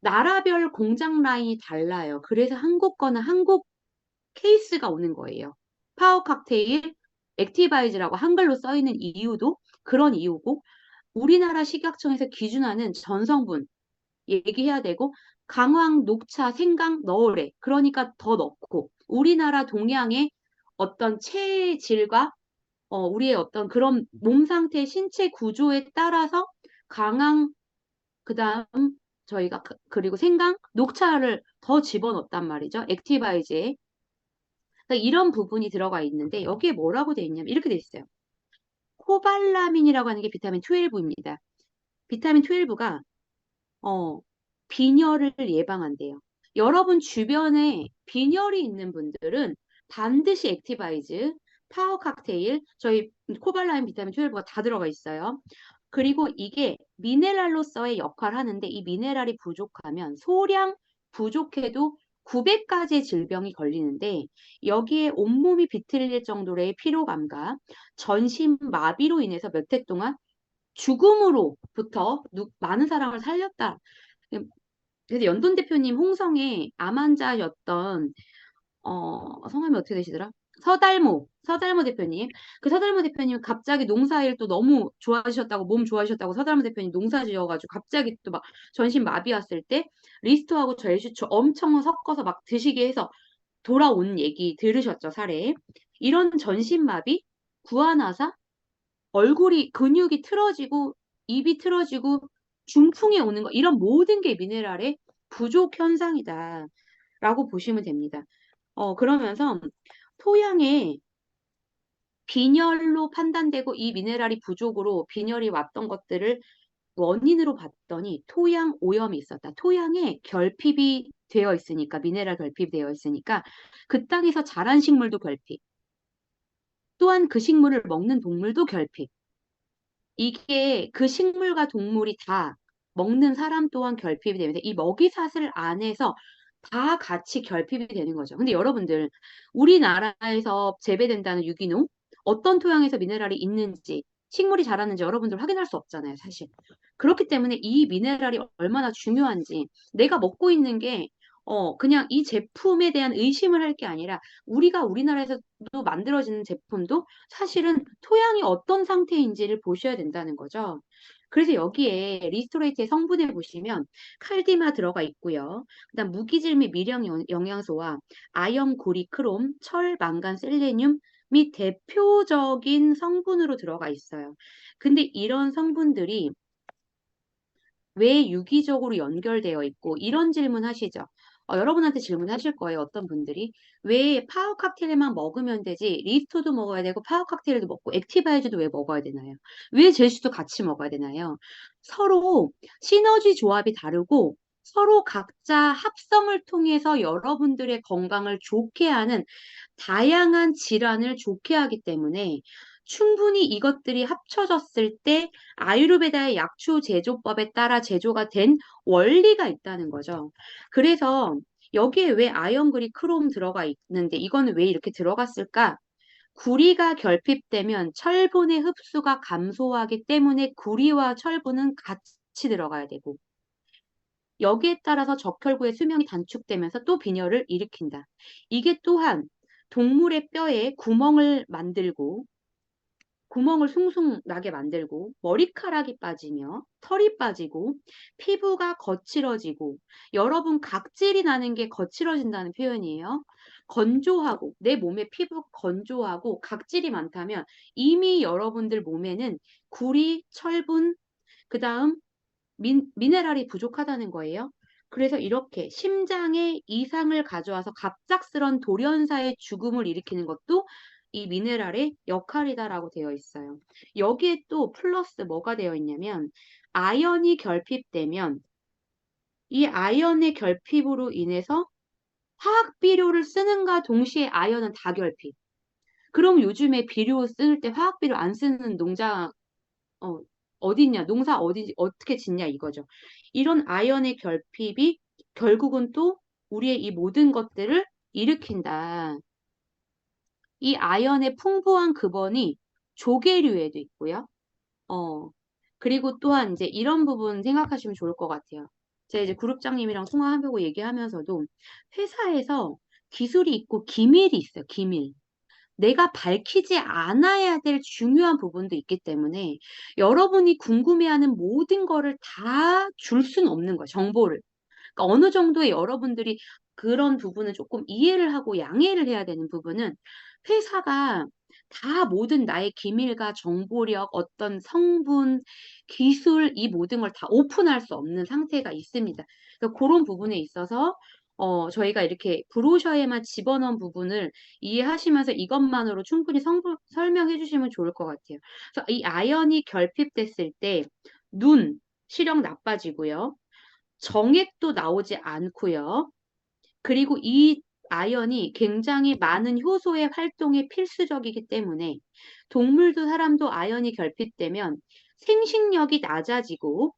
나라별 공장 라인이 달라요. 그래서 한국 거는 한국 케이스가 오는 거예요. 파워 칵테일, 액티바이즈라고 한글로 써 있는 이유도 그런 이유고 우리나라 식약청에서 기준하는 전성분 얘기해야 되고 강황, 녹차, 생강 넣으래. 그러니까 더 넣고 우리나라 동양의 어떤 체질과 우리의 어떤 그런 몸 상태, 신체 구조에 따라서 강황, 그다음 저희가 그리고 생강, 녹차를 더 집어넣었단 말이죠. 액티바이즈에. 그러니까 이런 부분이 들어가 있는데 여기에 뭐라고 돼 있냐면 이렇게 돼 있어요. 코발라민이라고 하는 게 비타민 12입니다. 비타민 12가 빈혈을 예방한대요. 여러분 주변에 빈혈이 있는 분들은 반드시 액티바이즈, 파워 칵테일, 저희 코발라민 비타민 12가 다 들어가 있어요. 그리고 이게 미네랄로서의 역할을 하는데 이 미네랄이 부족하면 소량 부족해도 900가지의 질병이 걸리는데 여기에 온몸이 비틀릴 정도의 피로감과 전신 마비로 인해서 몇 해 동안 죽음으로부터 많은 사람을 살렸다. 그래서 연돈 대표님 홍성에 암 환자였던 성함이 어떻게 되시더라? 서달모 대표님. 그 서달모 대표님 갑자기 농사일 또 너무 좋아지셨다고, 몸 좋아지셨다고 서달모 대표님 농사 지어가지고 갑자기 또 막 전신 마비 왔을 때 리스트하고 절슈츠 엄청 섞어서 막 드시게 해서 돌아온 얘기 들으셨죠, 사례. 이런 전신 마비, 구안화사, 얼굴이 근육이 틀어지고 입이 틀어지고 중풍이 오는 거 이런 모든 게 미네랄의 부족 현상이다라고 보시면 됩니다. 그러면서 토양에 빈혈로 판단되고 이 미네랄이 부족으로 빈혈이 왔던 것들을 원인으로 봤더니 토양 오염이 있었다. 토양에 결핍이 되어 있으니까 미네랄 결핍이 되어 있으니까 그 땅에서 자란 식물도 결핍. 또한 그 식물을 먹는 동물도 결핍. 이게 그 식물과 동물이 다 먹는 사람 또한 결핍이 되면서 이 먹이사슬 안에서 다 같이 결핍이 되는 거죠. 근데 여러분들, 우리나라에서 재배된다는 유기농, 어떤 토양에서 미네랄이 있는지, 식물이 자랐는지 여러분들 확인할 수 없잖아요, 사실. 그렇기 때문에 이 미네랄이 얼마나 중요한지, 내가 먹고 있는 게, 그냥 이 제품에 대한 의심을 할 게 아니라, 우리가 우리나라에서도 만들어지는 제품도 사실은 토양이 어떤 상태인지를 보셔야 된다는 거죠. 그래서 여기에 리스토레이트의 성분에 보시면 칼디마 들어가 있고요. 그다음 무기질 및 미량 영양소와 아연, 구리, 크롬, 철, 망간, 셀레늄 및 대표적인 성분으로 들어가 있어요. 근데 이런 성분들이 왜 유기적으로 연결되어 있고 이런 질문 하시죠. 여러분한테 질문하실 거예요. 어떤 분들이 왜 파워 칵테일만 먹으면 되지 리스토도 먹어야 되고 파워 칵테일도 먹고 액티바이즈도 왜 먹어야 되나요? 왜 제시도 같이 먹어야 되나요? 서로 시너지 조합이 다르고 서로 각자 합성을 통해서 여러분들의 건강을 좋게 하는 다양한 질환을 좋게 하기 때문에 충분히 이것들이 합쳐졌을 때 아유르베다의 약초 제조법에 따라 제조가 된 원리가 있다는 거죠. 그래서 여기에 왜 아연그리 크롬 들어가 있는데 이거는 왜 이렇게 들어갔을까? 구리가 결핍되면 철분의 흡수가 감소하기 때문에 구리와 철분은 같이 들어가야 되고 여기에 따라서 적혈구의 수명이 단축되면서 또 빈혈을 일으킨다. 이게 또한 동물의 뼈에 구멍을 숭숭 나게 만들고 머리카락이 빠지며 털이 빠지고 피부가 거칠어지고 여러분 각질이 나는 게 거칠어진다는 표현이에요. 건조하고 내 몸에 피부 건조하고 각질이 많다면 이미 여러분들 몸에는 구리, 철분, 그다음 미네랄이 부족하다는 거예요. 그래서 이렇게 심장에 이상을 가져와서 갑작스런 돌연사의 죽음을 일으키는 것도 이 미네랄의 역할이다라고 되어 있어요. 여기에 또 플러스 뭐가 되어 있냐면 아연이 결핍되면 이 아연의 결핍으로 인해서 화학 비료를 쓰는가 동시에 아연은 다 결핍. 그럼 요즘에 비료 쓸 때 화학 비료 안 쓰는 농장 어, 어딨냐, 농사 어떻게 짓냐 이거죠. 이런 아연의 결핍이 결국은 또 우리의 이 모든 것들을 일으킨다. 이 아연의 풍부한 근원이 조개류에도 있고요. 어, 그리고 또한 이제 이런 부분 생각하시면 좋을 것 같아요. 제가 이제 그룹장님이랑 통화하고 얘기하면서도 회사에서 기술이 있고 기밀이 있어요, 기밀. 내가 밝히지 않아야 될 중요한 부분도 있기 때문에 여러분이 궁금해하는 모든 거를 다 줄 수는 없는 거예요, 정보를. 그러니까 어느 정도의 여러분들이 그런 부분은 조금 이해를 하고 양해를 해야 되는 부분은 회사가 다 모든 나의 기밀과 정보력, 어떤 성분, 기술 이 모든 걸 다 오픈할 수 없는 상태가 있습니다. 그래서 그런 부분에 있어서 저희가 이렇게 브로셔에만 집어넣은 부분을 이해하시면서 이것만으로 충분히 설명해 주시면 좋을 것 같아요. 그래서 이 아연이 결핍됐을 때 눈, 시력 나빠지고요. 정액도 나오지 않고요. 그리고 이 아연이 굉장히 많은 효소의 활동에 필수적이기 때문에 동물도 사람도 아연이 결핍되면 생식력이 낮아지고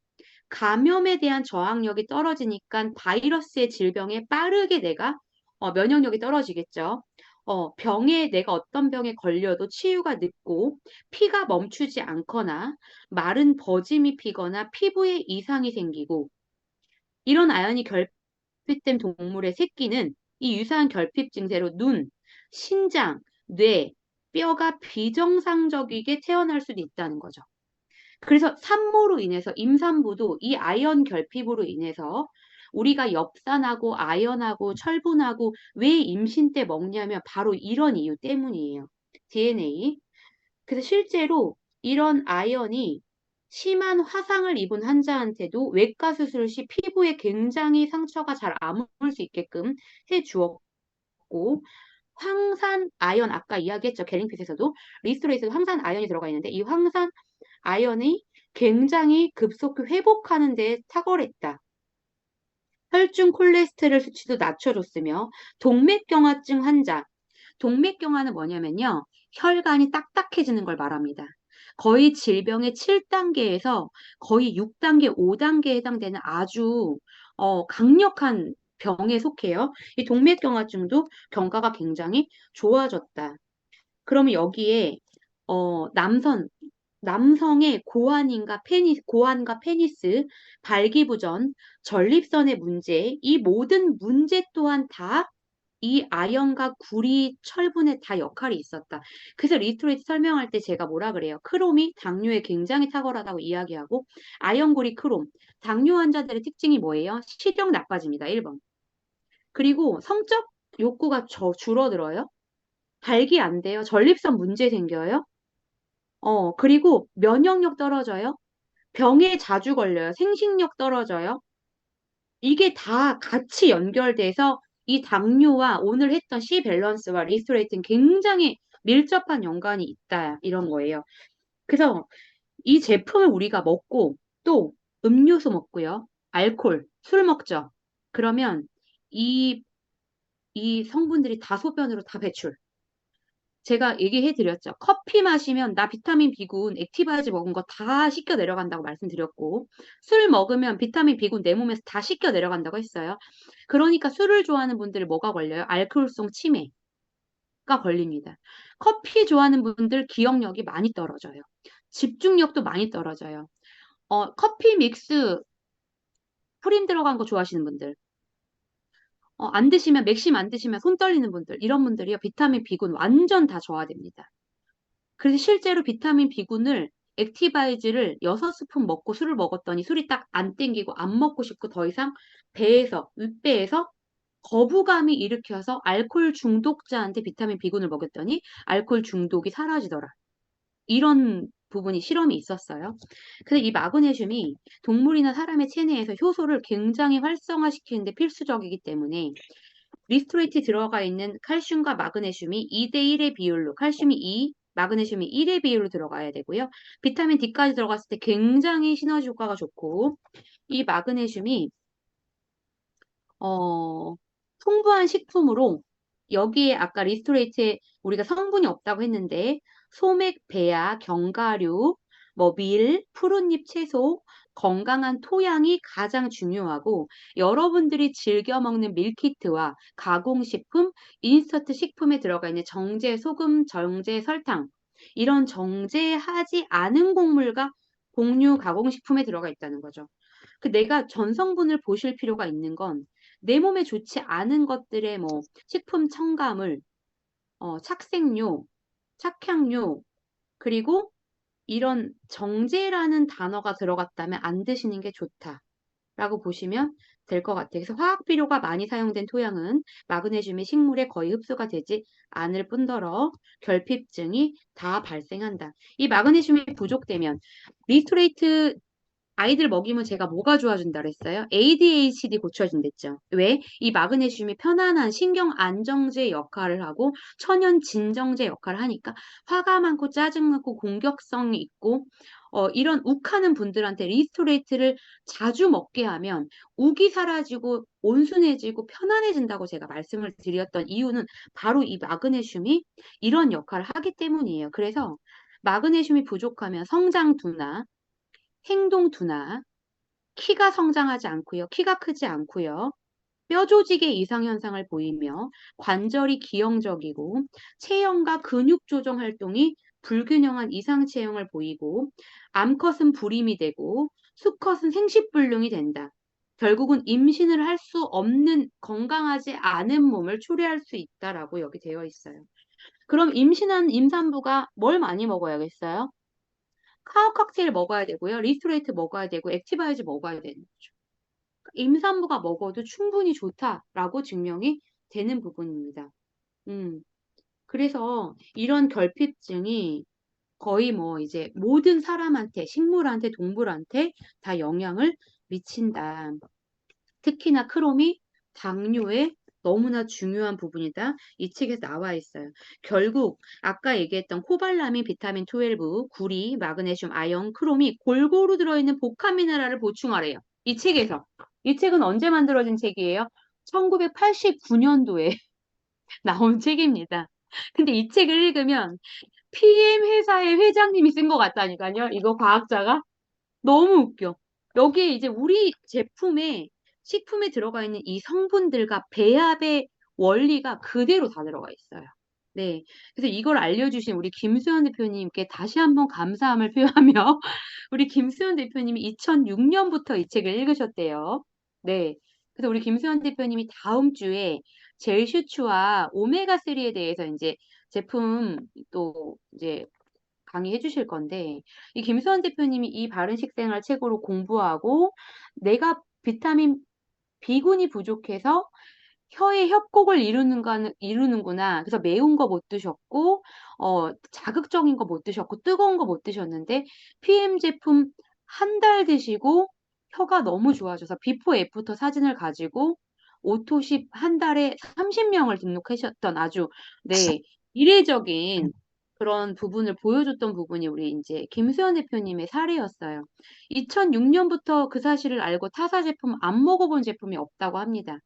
감염에 대한 저항력이 떨어지니까 바이러스의 질병에 빠르게 내가 면역력이 떨어지겠죠. 병에 내가 어떤 병에 걸려도 치유가 늦고 피가 멈추지 않거나 마른 버짐이 피거나 피부에 이상이 생기고 이런 아연이 결핍된 동물의 새끼는 이 유사한 결핍 증세로 눈, 신장, 뇌, 뼈가 비정상적이게 태어날 수도 있다는 거죠. 그래서 산모로 인해서 임산부도 이 아연 결핍으로 인해서 우리가 엽산하고 아연하고 철분하고 왜 임신 때 먹냐면 바로 이런 이유 때문이에요. DNA. 그래서 실제로 이런 아연이 심한 화상을 입은 환자한테도 외과 수술 시 피부에 굉장히 상처가 잘 아물 수 있게끔 해 주었고 황산 아연 아까 이야기했죠. 갤링핏에서도 리스토레이트도 황산 아연이 들어가 있는데 이 황산 아연이 굉장히 급속히 회복하는 데 탁월했다. 혈중 콜레스테롤 수치도 낮춰줬으며 동맥경화증 환자, 동맥경화는 뭐냐면요. 혈관이 딱딱해지는 걸 말합니다. 거의 질병의 7단계에서 거의 6단계, 5단계에 해당되는 아주 강력한 병에 속해요. 이 동맥경화증도 경과가 굉장히 좋아졌다. 그러면 여기에 남성의 고환과 페니스, 발기부전, 전립선의 문제, 이 모든 문제 또한 다 이 아연과 구리, 철분에 다 역할이 있었다. 그래서 리스토레이트 설명할 때 제가 뭐라 그래요? 크롬이 당뇨에 굉장히 탁월하다고 이야기하고 아연, 구리, 크롬. 당뇨 환자들의 특징이 뭐예요? 시력 나빠집니다. 1번. 그리고 성적 욕구가 줄어들어요. 발기 안 돼요. 전립선 문제 생겨요. 그리고 면역력 떨어져요. 병에 자주 걸려요. 생식력 떨어져요. 이게 다 같이 연결돼서 이 당뇨와 오늘 했던 C 밸런스와 리스토레이트는 굉장히 밀접한 연관이 있다. 이런 거예요. 그래서 이 제품을 우리가 먹고 또 음료수 먹고요. 알코올, 술 먹죠. 그러면 이, 이 성분들이 다 소변으로 다 배출. 제가 얘기해 드렸죠. 커피 마시면 나 비타민 B군, 액티바이즈 먹은 거 다 씻겨 내려간다고 말씀드렸고, 술 먹으면 비타민 B군 내 몸에서 다 씻겨 내려간다고 했어요. 그러니까 술을 좋아하는 분들 뭐가 걸려요? 알코올성 치매가 걸립니다. 커피 좋아하는 분들 기억력이 많이 떨어져요. 집중력도 많이 떨어져요. 커피 믹스 프림 들어간 거 좋아하시는 분들, 안 드시면, 맥심 안 드시면 손 떨리는 분들, 이런 분들이요, 비타민 B군 완전 다 저하됩니다. 그래서 실제로 비타민 B군을 액티바이즈를 6스푼 먹고 술을 먹었더니 술이 딱 안 땡기고 안 먹고 싶고 더 이상 배에서 윗배에서 거부감이 일으켜서 알코올 중독자한테 비타민 B군을 먹였더니 알코올 중독이 사라지더라. 이런 부분이 실험이 있었어요. 근데 이 마그네슘이 동물이나 사람의 체내에서 효소를 굉장히 활성화시키는데 필수적이기 때문에 리스토레이트에 들어가 있는 칼슘과 마그네슘이 2대1의 비율로 칼슘이 2, 마그네슘이 1의 비율로 들어가야 되고요. 비타민 D까지 들어갔을 때 굉장히 시너지 효과가 좋고 이 마그네슘이 어, 풍부한 식품으로 여기에 아까 리스토레이트에 우리가 성분이 없다고 했는데 소맥, 배아, 견과류, 뭐 밀, 푸른잎 채소, 건강한 토양이 가장 중요하고 여러분들이 즐겨 먹는 밀키트와 가공식품, 인스턴트 식품에 들어가 있는 정제 소금, 정제 설탕 이런 정제하지 않은 곡물과 곡류 가공식품에 들어가 있다는 거죠. 내가 전성분을 보실 필요가 있는 건 내 몸에 좋지 않은 것들의 뭐 식품 첨가물, 착색료, 착향료, 그리고 이런 정제라는 단어가 들어갔다면 안 드시는 게 좋다. 라고 보시면 될 것 같아요. 그래서 화학 비료가 많이 사용된 토양은 마그네슘이 식물에 거의 흡수가 되지 않을 뿐더러 결핍증이 다 발생한다. 이 마그네슘이 부족되면 리스토레이트 아이들 먹이면 제가 뭐가 좋아진다 그랬어요? ADHD 고쳐진댔죠. 왜? 이 마그네슘이 편안한 신경 안정제 역할을 하고 천연 진정제 역할을 하니까 화가 많고 짜증 많고 공격성이 있고 이런 욱하는 분들한테 리스토레이트를 자주 먹게 하면 욱이 사라지고 온순해지고 편안해진다고 제가 말씀을 드렸던 이유는 바로 이 마그네슘이 이런 역할을 하기 때문이에요. 그래서 마그네슘이 부족하면 성장 둔화, 행동 둔화, 키가 성장하지 않고요. 키가 크지 않고요. 뼈 조직의 이상 현상을 보이며 관절이 기형적이고 체형과 근육 조정 활동이 불균형한 이상 체형을 보이고 암컷은 불임이 되고 수컷은 생식불능이 된다. 결국은 임신을 할 수 없는 건강하지 않은 몸을 초래할 수 있다라고 여기 되어 있어요. 그럼 임신한 임산부가 뭘 많이 먹어야겠어요? 카우 칵테일 먹어야 되고요. 리스토레이트 먹어야 되고 액티바이즈 먹어야 되는 거죠. 임산부가 먹어도 충분히 좋다라고 증명이 되는 부분입니다. 음, 그래서 이런 결핍증이 거의 뭐 이제 모든 사람한테, 식물한테, 동물한테 다 영향을 미친다. 특히나 크롬이 당뇨에 너무나 중요한 부분이다. 이 책에서 나와 있어요. 결국 아까 얘기했던 코발라민, 비타민 12, 구리, 마그네슘, 아연, 크롬이 골고루 들어있는 복합 미네랄을 보충하래요. 이 책에서. 이 책은 언제 만들어진 책이에요? 1989년도에 나온 책입니다. 근데 이 책을 읽으면 PM 회사의 회장님이 쓴 것 같다니까요. 이거 과학자가. 너무 웃겨. 여기에 이제 우리 제품에 식품에 들어가 있는 이 성분들과 배합의 원리가 그대로 다 들어가 있어요. 네. 그래서 이걸 알려주신 우리 김수현 대표님께 다시 한번 감사함을 표하며 우리 김수현 대표님이 2006년부터 이 책을 읽으셨대요. 네. 그래서 우리 김수현 대표님이 다음 주에 젤슈츠와 오메가3에 대해서 이제 제품 또 이제 강의해 주실 건데, 이 김수환 대표님이 이 바른 식생활 책으로 공부하고, 내가 비타민 B군이 부족해서 혀의 협곡을 이루는구나. 그래서 매운 거 못 드셨고, 자극적인 거 못 드셨고, 뜨거운 거 못 드셨는데, PM 제품 한 달 드시고, 혀가 너무 좋아져서 비포 애프터 사진을 가지고, 오토십 한 달에 30명을 등록하셨던 아주, 네, 이례적인 그런 부분을 보여줬던 부분이 우리 이제 김수현 대표님의 사례였어요. 2006년부터 그 사실을 알고 타사 제품 안 먹어본 제품이 없다고 합니다.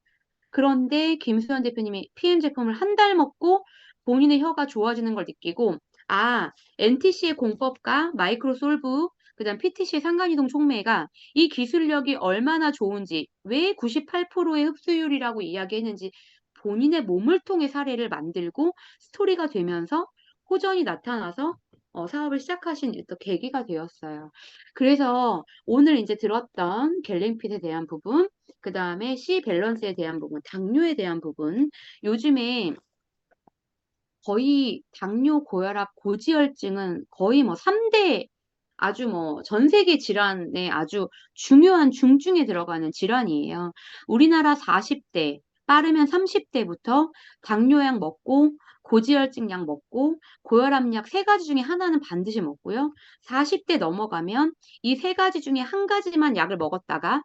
그런데 김수현 대표님이 PM 제품을 한 달 먹고 본인의 혀가 좋아지는 걸 느끼고, 아, NTC의 공법과 마이크로솔브, 그다음 PTC의 상간이동 촉매가 이 기술력이 얼마나 좋은지, 왜 98%의 흡수율이라고 이야기했는지 본인의 몸을 통해 사례를 만들고 스토리가 되면서 호전이 나타나서 사업을 시작하신 또 계기가 되었어요. 그래서 오늘 이제 들었던 갤링핏에 대한 부분, 그 다음에 C 밸런스에 대한 부분, 당뇨에 대한 부분. 요즘에 거의 당뇨, 고혈압, 고지혈증은 거의 뭐 3대 아주 뭐 전 세계 질환의 아주 중요한 중증에 들어가는 질환이에요. 우리나라 40대, 빠르면 30대부터 당뇨약 먹고 고지혈증 약 먹고 고혈압 약 세 가지 중에 하나는 반드시 먹고요. 40대 넘어가면 이 세 가지 중에 한 가지만 약을 먹었다가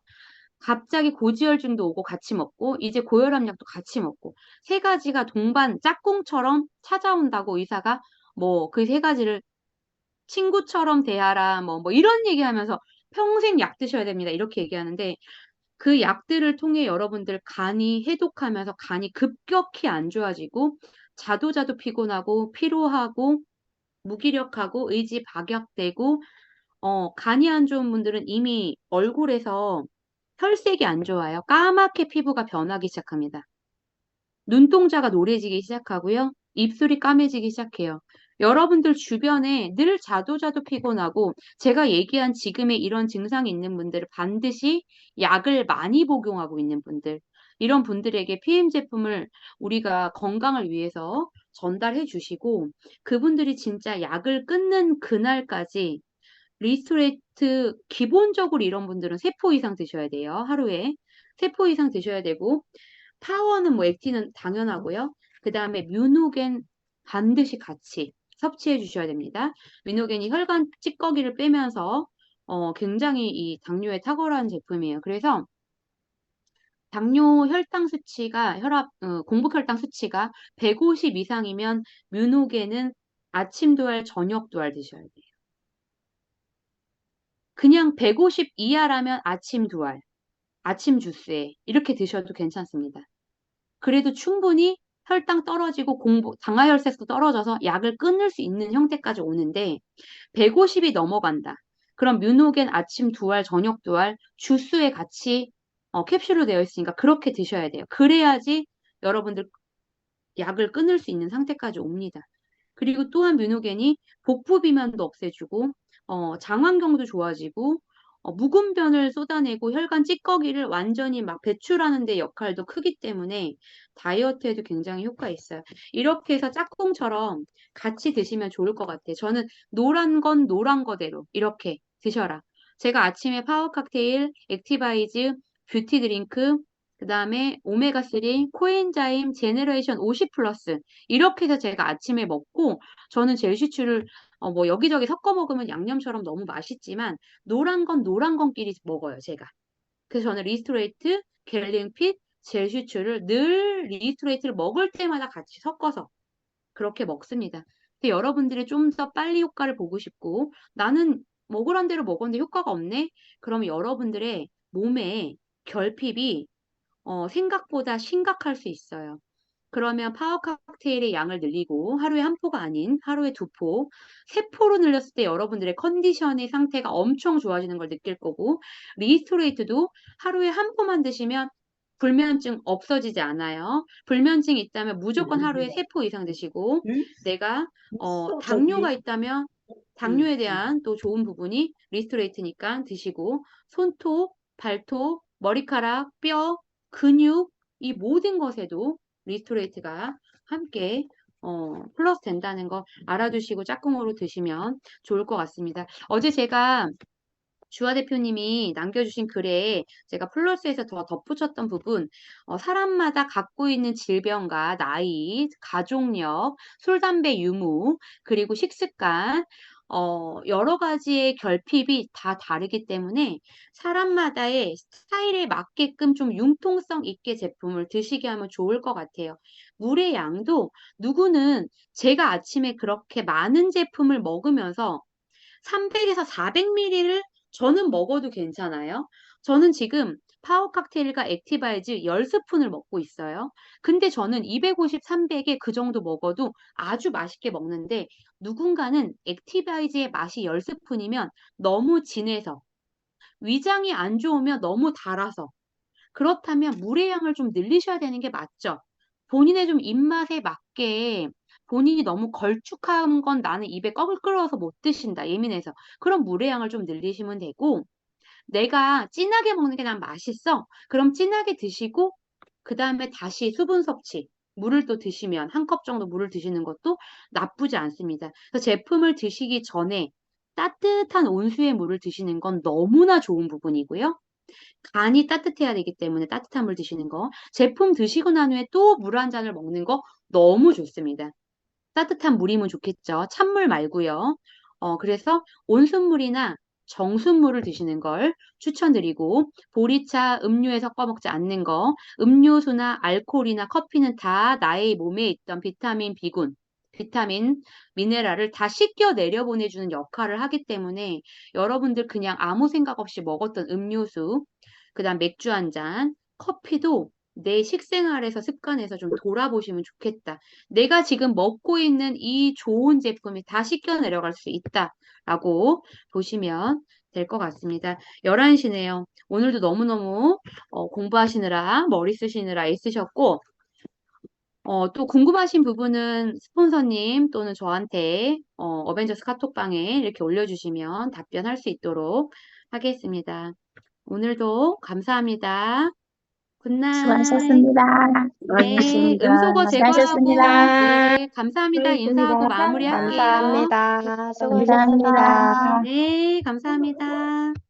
갑자기 고지혈증도 오고 같이 먹고 이제 고혈압 약도 같이 먹고 세 가지가 동반 짝꿍처럼 찾아온다고 의사가 뭐 그 세 가지를 친구처럼 대하라 뭐 이런 얘기하면서 평생 약 드셔야 됩니다. 이렇게 얘기하는데 그 약들을 통해 여러분들 간이 해독하면서 간이 급격히 안 좋아지고 자도자도 피곤하고 피로하고 무기력하고 의지 박약되고 간이 안 좋은 분들은 이미 얼굴에서 혈색이 안 좋아요. 까맣게 피부가 변하기 시작합니다. 눈동자가 노래지기 시작하고요. 입술이 까매지기 시작해요. 여러분들 주변에 늘 자도자도 피곤하고 제가 얘기한 지금의 이런 증상이 있는 분들을 반드시 약을 많이 복용하고 있는 분들, 이런 분들에게 PM 제품을 우리가 건강을 위해서 전달해 주시고 그분들이 진짜 약을 끊는 그날까지 리스토레이트 기본적으로 이런 분들은 3포 이상 드셔야 돼요. 하루에 3포 이상 드셔야 되고 파워는 뭐 액티는 당연하고요. 그 다음에 뮤노겐 반드시 같이 섭취해 주셔야 됩니다. 뮤노겐이 혈관 찌꺼기를 빼면서 굉장히 이 당뇨에 탁월한 제품이에요. 그래서 당뇨 혈당 수치가 공복 혈당 수치가 150 이상이면 뮤노겐은 아침도 알, 저녁도 알 드셔야 돼요. 그냥 150 이하라면 아침 두 알, 아침 주스에 이렇게 드셔도 괜찮습니다. 그래도 충분히 혈당 떨어지고 당화혈색도 떨어져서 약을 끊을 수 있는 형태까지 오는데 150이 넘어간다. 그럼 뮤노겐 아침 두 알, 저녁 두 알, 주스에 같이 캡슐로 되어 있으니까 그렇게 드셔야 돼요. 그래야지 여러분들 약을 끊을 수 있는 상태까지 옵니다. 그리고 또한 뮤노겐이 복부 비만도 없애주고 장환경도 좋아지고 묵은 변을 쏟아내고 혈관 찌꺼기를 완전히 막 배출하는 데 역할도 크기 때문에 다이어트에도 굉장히 효과 있어요. 이렇게 해서 짝꿍처럼 같이 드시면 좋을 것 같아요. 저는 노란 건 노란 거대로 이렇게 드셔라. 제가 아침에 파워 칵테일, 액티바이즈, 뷰티 드링크, 그 다음에 오메가3, 코엔자임, 제네레이션 50 플러스 이렇게 해서 제가 아침에 먹고 저는 젤슈추를 뭐 여기저기 섞어 먹으면 양념처럼 너무 맛있지만 노란 건 노란 건끼리 먹어요, 제가. 그래서 저는 리스토레이트, 겔링핏, 젤슈추를 늘 리스토레이트를 먹을 때마다 같이 섞어서 그렇게 먹습니다. 근데 여러분들이 좀 더 빨리 효과를 보고 싶고 나는 먹으란 대로 먹었는데 효과가 없네? 그러면 여러분들의 몸에 결핍이 생각보다 심각할 수 있어요. 그러면 파워 칵테일의 양을 늘리고 하루에 한 포가 아닌 하루에 두 포, 세 포로 늘렸을 때 여러분들의 컨디션의 상태가 엄청 좋아지는 걸 느낄 거고 리스토레이트도 하루에 한 포만 드시면 불면증 없어지지 않아요. 불면증이 있다면 무조건 하루에 세 포 이상 드시고 내가 당뇨가 있다면 당뇨에 대한 또 좋은 부분이 리스토레이트니까 드시고 손톱, 발톱, 머리카락, 뼈, 근육 이 모든 것에도 리스토레이트가 함께 플러스 된다는 거 알아두시고 짝꿍으로 드시면 좋을 것 같습니다. 어제 제가 주화 대표님이 남겨주신 글에 제가 플러스에서 더 덧붙였던 부분, 사람마다 갖고 있는 질병과 나이, 가족력, 술, 담배 유무, 그리고 식습관, 여러 가지의 결핍이 다 다르기 때문에 사람마다의 스타일에 맞게끔 좀 융통성 있게 제품을 드시게 하면 좋을 것 같아요. 물의 양도 누구는 제가 아침에 그렇게 많은 제품을 먹으면서 300에서 400ml를 저는 먹어도 괜찮아요. 저는 지금 파워 칵테일과 액티바이즈 10스푼을 먹고 있어요. 근데 저는 250, 300에 그 정도 먹어도 아주 맛있게 먹는데 누군가는 액티바이즈의 맛이 10스푼이면 너무 진해서 위장이 안 좋으면 너무 달아서 그렇다면 물의 양을 좀 늘리셔야 되는 게 맞죠. 본인의 좀 입맛에 맞게 본인이 너무 걸쭉한 건 나는 입에 꺽을 끌어서 못 드신다. 예민해서. 그럼 물의 양을 좀 늘리시면 되고 내가 진하게 먹는 게 난 맛있어. 그럼 진하게 드시고 그 다음에 다시 수분 섭취. 물을 또 드시면 한 컵 정도 물을 드시는 것도 나쁘지 않습니다. 그래서 제품을 드시기 전에 따뜻한 온수의 물을 드시는 건 너무나 좋은 부분이고요. 간이 따뜻해야 되기 때문에 따뜻한 물 드시는 거. 제품 드시고 난 후에 또 물 한 잔을 먹는 거 너무 좋습니다. 따뜻한 물이면 좋겠죠. 찬물 말고요. 그래서 온순물이나 정수물을 드시는 걸 추천드리고 보리차 음료에 섞어 먹지 않는 거 음료수나 알코올이나 커피는 다 나의 몸에 있던 비타민 B군 비타민, 미네랄을 다 씻겨 내려보내주는 역할을 하기 때문에 여러분들 그냥 아무 생각 없이 먹었던 음료수, 그 다음 맥주 한 잔, 커피도 내 식생활에서 습관에서 좀 돌아보시면 좋겠다. 내가 지금 먹고 있는 이 좋은 제품이 다 씻겨 내려갈 수 있다라고 보시면 될 것 같습니다. 11시네요. 오늘도 너무너무 공부하시느라 머리 쓰시느라 애쓰셨고 또 궁금하신 부분은 스폰서님 또는 저한테 어벤져스 카톡방에 이렇게 올려주시면 답변할 수 있도록 하겠습니다. 오늘도 감사합니다. 굿나잇. 수고하셨습니다. 네, 수고하셨습니다. 음소거 제거하고, 수고하셨습니다. 네, 감사합니다. 인사하고 수고하셨습니다. 마무리할게요. 감사합니다. 감사합니다. 수고하셨습니다. 네, 감사합니다.